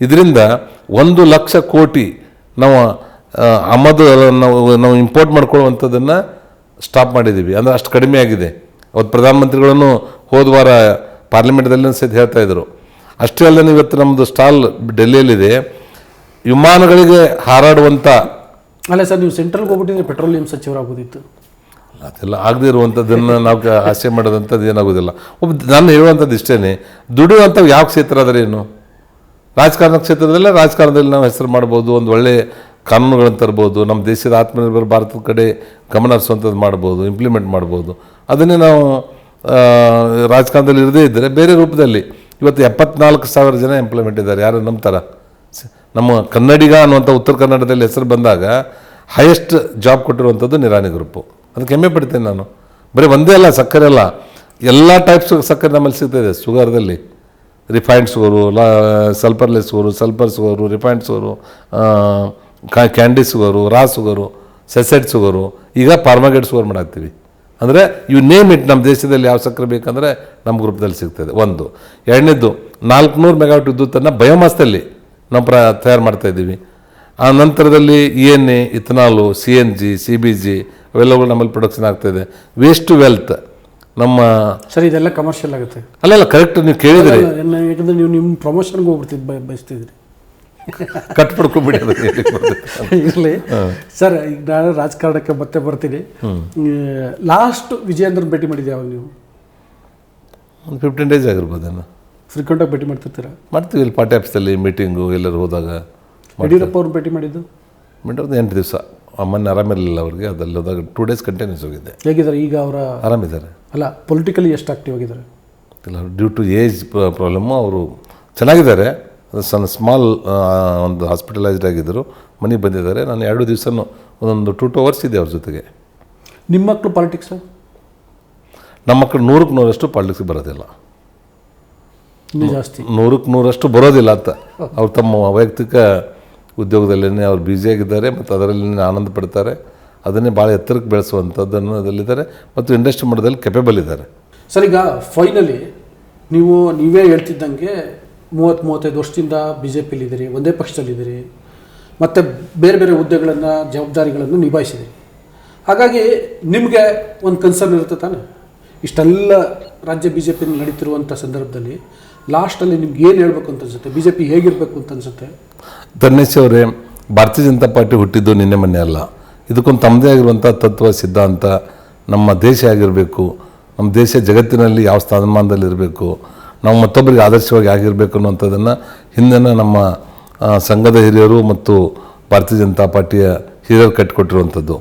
ಇದರಿಂದ 1 ಲಕ್ಷ ಕೋಟಿ ನಾವು ನಾವು ಇಂಪೋರ್ಟ್ ಮಾಡ್ಕೊಳ್ಳುವಂಥದ್ದನ್ನು ಸ್ಟಾಪ್ ಮಾಡಿದ್ದೀವಿ. ಅಂದರೆ ಅಷ್ಟು ಕಡಿಮೆ ಆಗಿದೆ. ಅವತ್ತು ಪ್ರಧಾನಮಂತ್ರಿಗಳನ್ನು ಹೋದ ವಾರ ಪಾರ್ಲಿಮೆಂಟ್ದಲ್ಲಿ ಸಹಿತ ಹೇಳ್ತಾ ಇದ್ರು. ಅಷ್ಟೇ ಅಲ್ಲದೆ ಇವತ್ತು ನಮ್ಮದು ಸ್ಟಾಲ್ ಡೆಲ್ಲಿಯಲ್ಲಿದೆ, ವಿಮಾನಗಳಿಗೆ ಹಾರಾಡುವಂಥ. ಅಲ್ಲ ಸರ್, ನೀವು ಸೆಂಟ್ರಲ್ಗೆ ಹೋಗ್ಬಿಟ್ಟಿದ್ರೆ ಪೆಟ್ರೋಲಿಯಂ ಸಚಿವರಾಗೋದಿತ್ತು. ಅದೆಲ್ಲ ಆಗದೇ ಇರುವಂಥದ್ದನ್ನು ನಾವು ಆಸೆ ಮಾಡೋದಂಥದ್ದು ಏನಾಗೋದಿಲ್ಲ. ನಾನು ಹೇಳುವಂಥದ್ದು ಇಷ್ಟೇ, ದುಡಿಯುವಂಥ ಯಾವ ಕ್ಷೇತ್ರ ಆದರೆ ಏನು, ರಾಜಕಾರಣ ರಾಜಕಾರಣದಲ್ಲಿ ನಾವು ಹೆಸರು ಮಾಡ್ಬೋದು, ಒಂದು ಒಳ್ಳೆಯ ಕಾನೂನುಗಳನ್ನು ತರ್ಬೋದು, ನಮ್ಮ ದೇಶದ ಆತ್ಮನಿರ್ಭರ ಭಾರತದ ಕಡೆ ಗಮನ ಹರಿಸುವಂಥದ್ದು ಮಾಡ್ಬೋದು, ಇಂಪ್ಲಿಮೆಂಟ್ ಮಾಡ್ಬೋದು. ಅದನ್ನೇ ನಾವು ರಾಜಕಾರಣದಲ್ಲಿ ಇರದೇ ಇದ್ದರೆ ಬೇರೆ ರೂಪದಲ್ಲಿ ಇವತ್ತು 74,000 ಜನ ಎಂಪ್ಲಾಯ್ಮೆಂಟ್ ಇದ್ದಾರೆ. ಯಾರು ನಂಬ್ತಾರ? ನಮ್ಮ ಕನ್ನಡಿಗ ಅನ್ನುವಂಥ ಉತ್ತರ ಕನ್ನಡದಲ್ಲಿ ಹೆಸರು ಬಂದಾಗ ಹೈಯೆಸ್ಟ್ ಜಾಬ್ ಕೊಟ್ಟಿರುವಂಥದ್ದು ನಿರಾಣಿ ಗ್ರೂಪು. ಅದಕ್ಕೆ ಹೆಮ್ಮೆ ಪಡ್ತೇನೆ ನಾನು. ಬರೀ ಒಂದೇ ಅಲ್ಲ, ಸಕ್ಕರೆ ಅಲ್ಲ, ಎಲ್ಲ ಟೈಪ್ಸ್ ಸಕ್ಕರೆ ನಮ್ಮಲ್ಲಿ ಸಿಗ್ತಾಯಿದೆ. ಶುಗರ್ದಲ್ಲಿ refined sugar, sulphurless sugar, sulphur sugar, refined sugar, candy sugar, raw sugar, ಸೆಸೆಡ್ ಶುಗರು, ಈಗ ಪಾರ್ಮಾಗೇಟ್ ಶುಗರ್ ಮಾಡಾಕ್ತೀವಿ. ಅಂದರೆ ಇವು ನೇಮ್ ಇಟ್. ನಮ್ಮ ದೇಶದಲ್ಲಿ ಯಾವ ಸಕ್ಕರೆ ಬೇಕಂದರೆ ನಮ್ಮ ಗ್ರೂಪ್ದಲ್ಲಿ ಸಿಗ್ತದೆ. ಒಂದು. ಎರಡನೇದು, 400 ಮೆಗಾವಾಟ್ ವಿದ್ಯುತ್ತನ್ನು ಬಯೋಮಾಸ್ದಲ್ಲಿ ನಾವು ತಯಾರು ಮಾಡ್ತಾಯಿದ್ದೀವಿ. ಆ ನಂತರದಲ್ಲಿ ENA, ಇಥನಾಲು, CNG, CBG ಅವೆಲ್ಲಗಳು ನಮ್ಮಲ್ಲಿ ಪ್ರೊಡಕ್ಷನ್ ಆಗ್ತಾಯಿದೆ. ವೇಸ್ಟ್ ಟು ವೆಲ್ತ್ ನಮ್ಮ ಸರ್, ಇದೆಲ್ಲ ಕಮರ್ಷಿಯಲ್ ಆಗುತ್ತೆ. ಅಲ್ಲ, ಕರೆಕ್ಟ್ ನೀವು ಕೇಳಿದ್ರಿ. ಯಾಕಂದರೆ ನೀವು ನಿಮ್ಮ ಪ್ರಮೋಷನ್ಗೆ ಹೋಗ್ಬಿಡ್ತಿದ್ದು ಬಯಸ್ತಿದ್ರಿ. ಕಟ್ಪಡ್ಕೊಂಡ್ಬಿಡಿ. ಇರಲಿ ಸರ್, ಈಗ ನಾನು ರಾಜಕಾರಣಕ್ಕೆ ಮತ್ತೆ ಬರ್ತೀನಿ. ಲಾಸ್ಟ್ ವಿಜಯೇಂದ್ರನ್ ಭೇಟಿ ಮಾಡಿದ್ದೆ ಯಾವಾಗ ನೀವು? ಒಂದು 15 ಡೇಸ್ ಆಗಿರ್ಬೋದೇನು. ಫ್ರೀಕ್ವೆಂಟಾಗಿ ಭೇಟಿ ಮಾಡ್ತಿರ್ತೀರಾ? ಮಾಡ್ತೀವಿ. ಇಲ್ಲಿ ಪಾರ್ಟಿ ಆಫೀಸಲ್ಲಿ ಮೀಟಿಂಗು ಎಲ್ಲರೂ ಹೋದಾಗ. ಯಡಿಯೂರಪ್ಪ ಅವ್ರು ಭೇಟಿ ಮಾಡಿದ್ದು 8 ದಿವಸ. ಮೊನ್ನೆ ಆರಾಮಿರಲಿಲ್ಲ ಅವ್ರಿಗೆ, ಅದಲ್ಲಿ ಹೋದಾಗ 2 ಡೇಸ್ ಕಂಟಿನ್ಯೂಸ್ ಹೋಗಿದ್ದೆ. ಹೇಗಿದ್ದಾರೆ ಈಗ? ಅವರ ಆರಾಮಿದ್ದಾರೆ. ಅಲ್ಲ, ಪೊಲಿಟಿಕಲಿ ಎಷ್ಟು ಆಕ್ಟಿವ್ ಆಗಿದ್ದಾರೆ? ಇಲ್ಲ, ಡ್ಯೂ ಟು ಏಜ್ ಪ್ರಾಬ್ಲಮ್ಮು ಅವರು ಚೆನ್ನಾಗಿದ್ದಾರೆ. ಸ್ಮಾಲ್ ಒಂದು ಹಾಸ್ಪಿಟಲೈಸ್ಡ್ ಆಗಿದ್ದರು, ಮನೆಗೆ ಬಂದಿದ್ದಾರೆ. ನಾನು 2 ದಿವಸನೂ ಒಂದೊಂದು 2 hours ಇದೆ ಅವ್ರ ಜೊತೆಗೆ. ನಿಮ್ಮ ಮಕ್ಕಳು ಪಾಲಿಟಿಕ್ಸ್? ನಮ್ಮ ಮಕ್ಕಳು 100ಕ್ಕೆ 100% ಪಾಲಿಟಿಕ್ಸ್ಗೆ ಬರೋದಿಲ್ಲ. ಇನ್ನೂ ಜಾಸ್ತಿ 100ಕ್ಕೆ 100% ಬರೋದಿಲ್ಲ ಅಂತ. ಅವ್ರು ತಮ್ಮ ವೈಯಕ್ತಿಕ ಉದ್ಯೋಗದಲ್ಲೇ ಅವ್ರು ಬ್ಯುಸಿಯಾಗಿದ್ದಾರೆ ಮತ್ತು ಅದರಲ್ಲಿ ಆನಂದ ಪಡ್ತಾರೆ. ಅದನ್ನೇ ಭಾಳ ಎತ್ತರಕ್ಕೆ ಬೆಳೆಸುವಂಥದ್ದನ್ನು ಅದರಲ್ಲಿದ್ದಾರೆ ಮತ್ತು ಇಂಡಸ್ಟ್ರಿ ಮಟ್ಟದಲ್ಲಿ ಕೆಪೇಬಲ್ ಇದ್ದಾರೆ. ಸರ್, ಈಗ ಫೈನಲಿ ನೀವೇ ಹೇಳ್ತಿದ್ದಂಗೆ 30-35 ವರ್ಷದಿಂದ ಬಿ ಜೆ ಪಿಲಿದ್ದೀರಿ, ಒಂದೇ ಪಕ್ಷದಲ್ಲಿದ್ದೀರಿ, ಮತ್ತು ಬೇರೆ ಬೇರೆ ಹುದ್ದೆಗಳನ್ನು ಜವಾಬ್ದಾರಿಗಳನ್ನು ನಿಭಾಯಿಸಿದ್ದೀರಿ. ಹಾಗಾಗಿ ನಿಮಗೆ ಒಂದು ಕನ್ಸರ್ನ್ ಇರುತ್ತೆ ತಾನೆ. ಇಷ್ಟೆಲ್ಲ ರಾಜ್ಯ ಬಿ ಜೆ ಪಿನಲ್ಲಿ ನಡೀತಿರುವಂಥ ಸಂದರ್ಭದಲ್ಲಿ ಲಾಸ್ಟಲ್ಲಿ ನಿಮ್ಗೆ ಏನು ಹೇಳಬೇಕು ಅಂತ ಅನ್ಸುತ್ತೆ? ಬಿ ಜೆ ಪಿ ಹೇಗಿರಬೇಕು ಅಂತ ಅನ್ಸುತ್ತೆ? ಧನ್ಯೇಶ್ ಅವರೇ, ಭಾರತೀಯ ಜನತಾ ಪಾರ್ಟಿ ಹುಟ್ಟಿದ್ದು ನಿನ್ನೆ ಮೊನ್ನೆ ಅಲ್ಲ. ಇದಕ್ಕೊಂದು ತಮ್ಮದೇ ಆಗಿರುವಂಥ ತತ್ವ ಸಿದ್ಧಾಂತ, ನಮ್ಮ ದೇಶ ಆಗಿರಬೇಕು, ನಮ್ಮ ದೇಶ ಜಗತ್ತಿನಲ್ಲಿ ಯಾವ ಸ್ಥಾನಮಾನದಲ್ಲಿರಬೇಕು, ನಾವು ಮತ್ತೊಬ್ಬರಿಗೆ ಆದರ್ಶವಾಗಿ ಆಗಿರಬೇಕು ಅನ್ನುವಂಥದ್ದನ್ನು ಹಿಂದಿನ ನಮ್ಮ ಸಂಘದ ಹಿರಿಯರು ಮತ್ತು ಭಾರತೀಯ ಜನತಾ ಪಾರ್ಟಿಯ ಹಿರಿಯರು ಕಟ್ಟಿಕೊಟ್ಟಿರುವಂಥದ್ದು.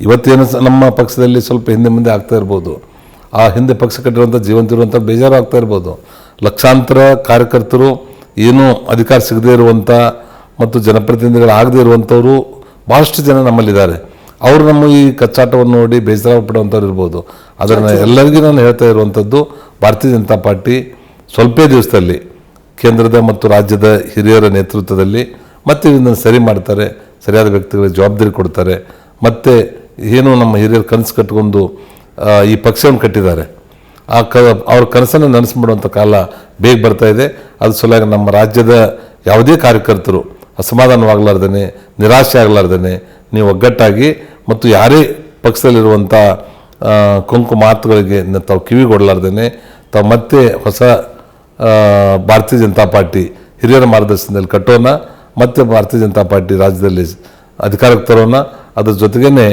ಇವತ್ತೇನು ನಮ್ಮ ಪಕ್ಷದಲ್ಲಿ ಸ್ವಲ್ಪ ಹಿಂದೆ ಮುಂದೆ ಆಗ್ತಾ ಇರ್ಬೋದು, ಆ ಹಿಂದೆ ಪಕ್ಷ ಕಟ್ಟಿರುವಂಥ ಜೀವಂತಿರುವಂಥ ಬೇಜಾರು ಆಗ್ತಾ ಇರ್ಬೋದು. ಲಕ್ಷಾಂತರ ಕಾರ್ಯಕರ್ತರು ಏನೂ ಅಧಿಕಾರ ಸಿಗದೇ ಇರುವಂಥ ಮತ್ತು ಜನಪ್ರತಿನಿಧಿಗಳಾಗದೇ ಇರುವಂಥವರು ಭಾಳಷ್ಟು ಜನ ನಮ್ಮಲ್ಲಿದ್ದಾರೆ. ಅವರು ನಮ್ಮ ಈ ಕಚ್ಚಾಟವನ್ನು ನೋಡಿ ಬೇಸರ ಪಡುವಂಥವ್ರು ಇರ್ಬೋದು. ಅದನ್ನು ಎಲ್ಲರಿಗೂ ನಾನು ಹೇಳ್ತಾ ಇರುವಂಥದ್ದು, ಭಾರತೀಯ ಜನತಾ ಪಾರ್ಟಿ ಸ್ವಲ್ಪ ದಿವಸದಲ್ಲಿ ಕೇಂದ್ರದ ಮತ್ತು ರಾಜ್ಯದ ಹಿರಿಯರ ನೇತೃತ್ವದಲ್ಲಿ ಮತ್ತೆ ಇದನ್ನು ಸರಿ ಮಾಡ್ತಾರೆ, ಸರಿಯಾದ ವ್ಯಕ್ತಿಗಳಿಗೆ ಜವಾಬ್ದಾರಿ ಕೊಡ್ತಾರೆ. ಮತ್ತು ಏನು ನಮ್ಮ ಹಿರಿಯರು ಕನಸು ಕಟ್ಕೊಂಡು ಈ ಪಕ್ಷವನ್ನು ಕಟ್ಟಿದ್ದಾರೆ, ಅವ್ರ ಕನಸನ್ನು ನನಸಿಬಿಡುವಂಥ ಕಾಲ ಬೇಗ ಬರ್ತಾ ಇದೆ. ಅದು ಸಲುವಾಗಿ ನಮ್ಮ ರಾಜ್ಯದ ಯಾವುದೇ ಕಾರ್ಯಕರ್ತರು ಅಸಮಾಧಾನವಾಗಲಾರ್ದೇ, ನಿರಾಶೆ ಆಗಲಾರ್ದೇ ನೀವು ಒಗ್ಗಟ್ಟಾಗಿ ಮತ್ತು ಯಾರೇ ಪಕ್ಷದಲ್ಲಿರುವಂಥ ಕೊಂಕು ಮಾತುಗಳಿಗೆ ತಾವು ಕಿವಿಗೊಡಲಾರ್ದೇ ತಾವು ಮತ್ತೆ ಹೊಸ ಭಾರತೀಯ ಜನತಾ ಪಾರ್ಟಿ ಹಿರಿಯರ ಮಾರ್ಗದರ್ಶನದಲ್ಲಿ ಕಟ್ಟೋಣ, ಮತ್ತು ಭಾರತೀಯ ಜನತಾ ಪಾರ್ಟಿ ರಾಜ್ಯದಲ್ಲಿ ಅಧಿಕಾರಕ್ಕೆ ತರೋಣ. ಅದ್ರ ಜೊತೆಗೇ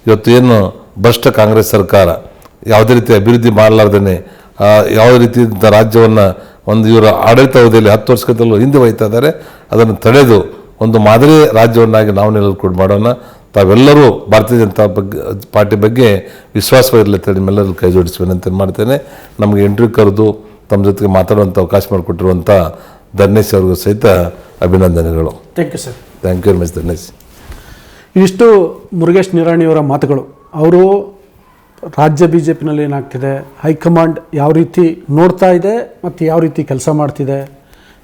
ಇವತ್ತು ಏನು ಭ್ರಷ್ಟ ಕಾಂಗ್ರೆಸ್ ಸರ್ಕಾರ ಯಾವುದೇ ರೀತಿ ಅಭಿವೃದ್ಧಿ ಮಾಡಲಾರ್ದೇ ಯಾವುದೇ ರೀತಿ ರಾಜ್ಯವನ್ನು ಒಂದು ಇವರ ಆಡಳಿತ ಅವಧಿಯಲ್ಲಿ 10 ವರ್ಷದಲ್ಲೂ ಹಿಂದೆ ಒಯ್ತಾ ಇದ್ದಾರೆ, ಅದನ್ನು ತಡೆದು ಒಂದು ಮಾದರಿ ರಾಜ್ಯವನ್ನಾಗಿ ನಾವು ನೆಲೆಕೊಂಡು ಮಾಡೋಣ. ತಾವೆಲ್ಲರೂ ಭಾರತೀಯ ಜನತಾ ಪಾರ್ಟಿ ಬಗ್ಗೆ ವಿಶ್ವಾಸವಿರಲಿ ಅಂತ ನಿಮ್ಮೆಲ್ಲರೂ ಕೈ ಜೋಡಿಸಿ ವಿನಂತಿ ಮಾಡ್ತೇನೆ. ನಮಗೆ ಇಂಟರ್ವ್ಯೂ ಕರೆದು ತಮ್ಮ ಜೊತೆಗೆ ಮಾತಾಡುವಂಥ ಅವಕಾಶ ಮಾಡಿಕೊಟ್ಟಿರುವಂಥ ಧನ್ಯೇಶ್ ಅವ್ರಿಗೂ ಸಹಿತ ಅಭಿನಂದನೆಗಳು. Thank you sir. Thank you very much Dhanyesh. ಇಷ್ಟು ಮುರುಗೇಶ್ ನಿರಾಣಿಯವರ ಮಾತುಗಳು. ಅವರು ರಾಜ್ಯ ಬಿ ಜೆ ಪಿನಲ್ಲಿ ಏನಾಗ್ತಿದೆ, ಹೈಕಮಾಂಡ್ ಯಾವ ರೀತಿ ನೋಡ್ತಾ ಇದೆ ಮತ್ತು ಯಾವ ರೀತಿ ಕೆಲಸ ಮಾಡ್ತಿದೆ,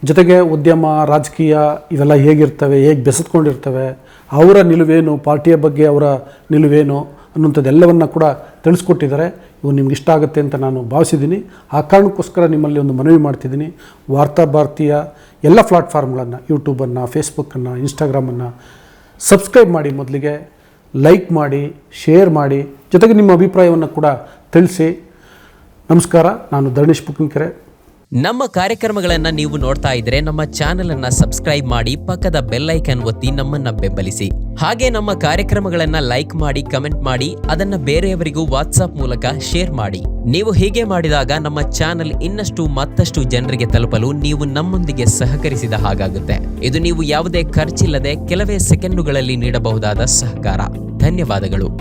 ಜೊತೆಗೆ ಉದ್ಯಮ ರಾಜಕೀಯ ಇವೆಲ್ಲ ಹೇಗಿರ್ತವೆ, ಹೇಗೆ ಬೆಸೆದುಕೊಂಡಿರ್ತವೆ, ಅವರ ನಿಲುವೇನು, ಪಾರ್ಟಿಯ ಬಗ್ಗೆ ಅವರ ನಿಲುವೇನು ಅನ್ನುವಂಥದ್ದೆಲ್ಲವನ್ನು ಕೂಡ ತಿಳಿಸ್ಕೊಟ್ಟಿದ್ದಾರೆ. ಇವು ನಿಮ್ಗೆ ಇಷ್ಟ ಆಗುತ್ತೆ ಅಂತ ನಾನು ಭಾವಿಸಿದ್ದೀನಿ. ಆ ಕಾರಣಕ್ಕೋಸ್ಕರ ನಿಮ್ಮಲ್ಲಿ ಒಂದು ಮನವಿ ಮಾಡ್ತಿದ್ದೀನಿ. ವಾರ್ತಾ ಭಾರತೀಯ ಎಲ್ಲ ಪ್ಲಾಟ್ಫಾರ್ಮ್ಗಳನ್ನು, ಯೂಟ್ಯೂಬನ್ನು, ಫೇಸ್ಬುಕ್ಕನ್ನು, ಇನ್ಸ್ಟಾಗ್ರಾಮನ್ನು ಸಬ್ಸ್ಕ್ರೈಬ್ ಮಾಡಿ, ಮೊದಲಿಗೆ ಲೈಕ್ ಮಾಡಿ, ಶೇರ್ ಮಾಡಿ, ಜೊತೆಗೆ ನಿಮ್ಮ ಅಭಿಪ್ರಾಯವನ್ನು ಕೂಡ ತಿಳಿಸಿ. ನಮಸ್ಕಾರ. ನಾನು ಧರಣೇಶ್ ಪುಕ್ಕನಕೆರೆ. ನಮ್ಮ ಕಾರ್ಯಕ್ರಮಗಳನ್ನು ನೀವು ನೋಡ್ತಾ ಇದ್ರೆ ನಮ್ಮ ಚಾನೆಲ್ ಅನ್ನ ಸಬ್ಸ್ಕ್ರೈಬ್ ಮಾಡಿ, ಪಕ್ಕದ ಬೆಲ್ ಐಕಾನ್ ಒತ್ತಿ ನಮ್ಮನ್ನ ಬೆಂಬಲಿಸಿ. ಹಾಗೆ ನಮ್ಮ ಕಾರ್ಯಕ್ರಮಗಳನ್ನ ಲೈಕ್ ಮಾಡಿ, ಕಮೆಂಟ್ ಮಾಡಿ, ಅದನ್ನ ಬೇರೆಯವರಿಗೂ ವಾಟ್ಸ್ಆಪ್ ಮೂಲಕ ಶೇರ್ ಮಾಡಿ. ನೀವು ಹೀಗೆ ಮಾಡಿದಾಗ ನಮ್ಮ ಚಾನೆಲ್ ಇನ್ನಷ್ಟು ಮತ್ತಷ್ಟು ಜನರಿಗೆ ತಲುಪಲು ನೀವು ನಮ್ಮೊಂದಿಗೆ ಸಹಕರಿಸಿದ ಹಾಗಾಗುತ್ತೆ. ಇದು ನೀವು ಯಾವುದೇ ಖರ್ಚಿಲ್ಲದೆ ಕೆಲವೇ ಸೆಕೆಂಡುಗಳಲ್ಲಿ ನೀಡಬಹುದಾದ ಸಹಕಾರ. ಧನ್ಯವಾದಗಳು.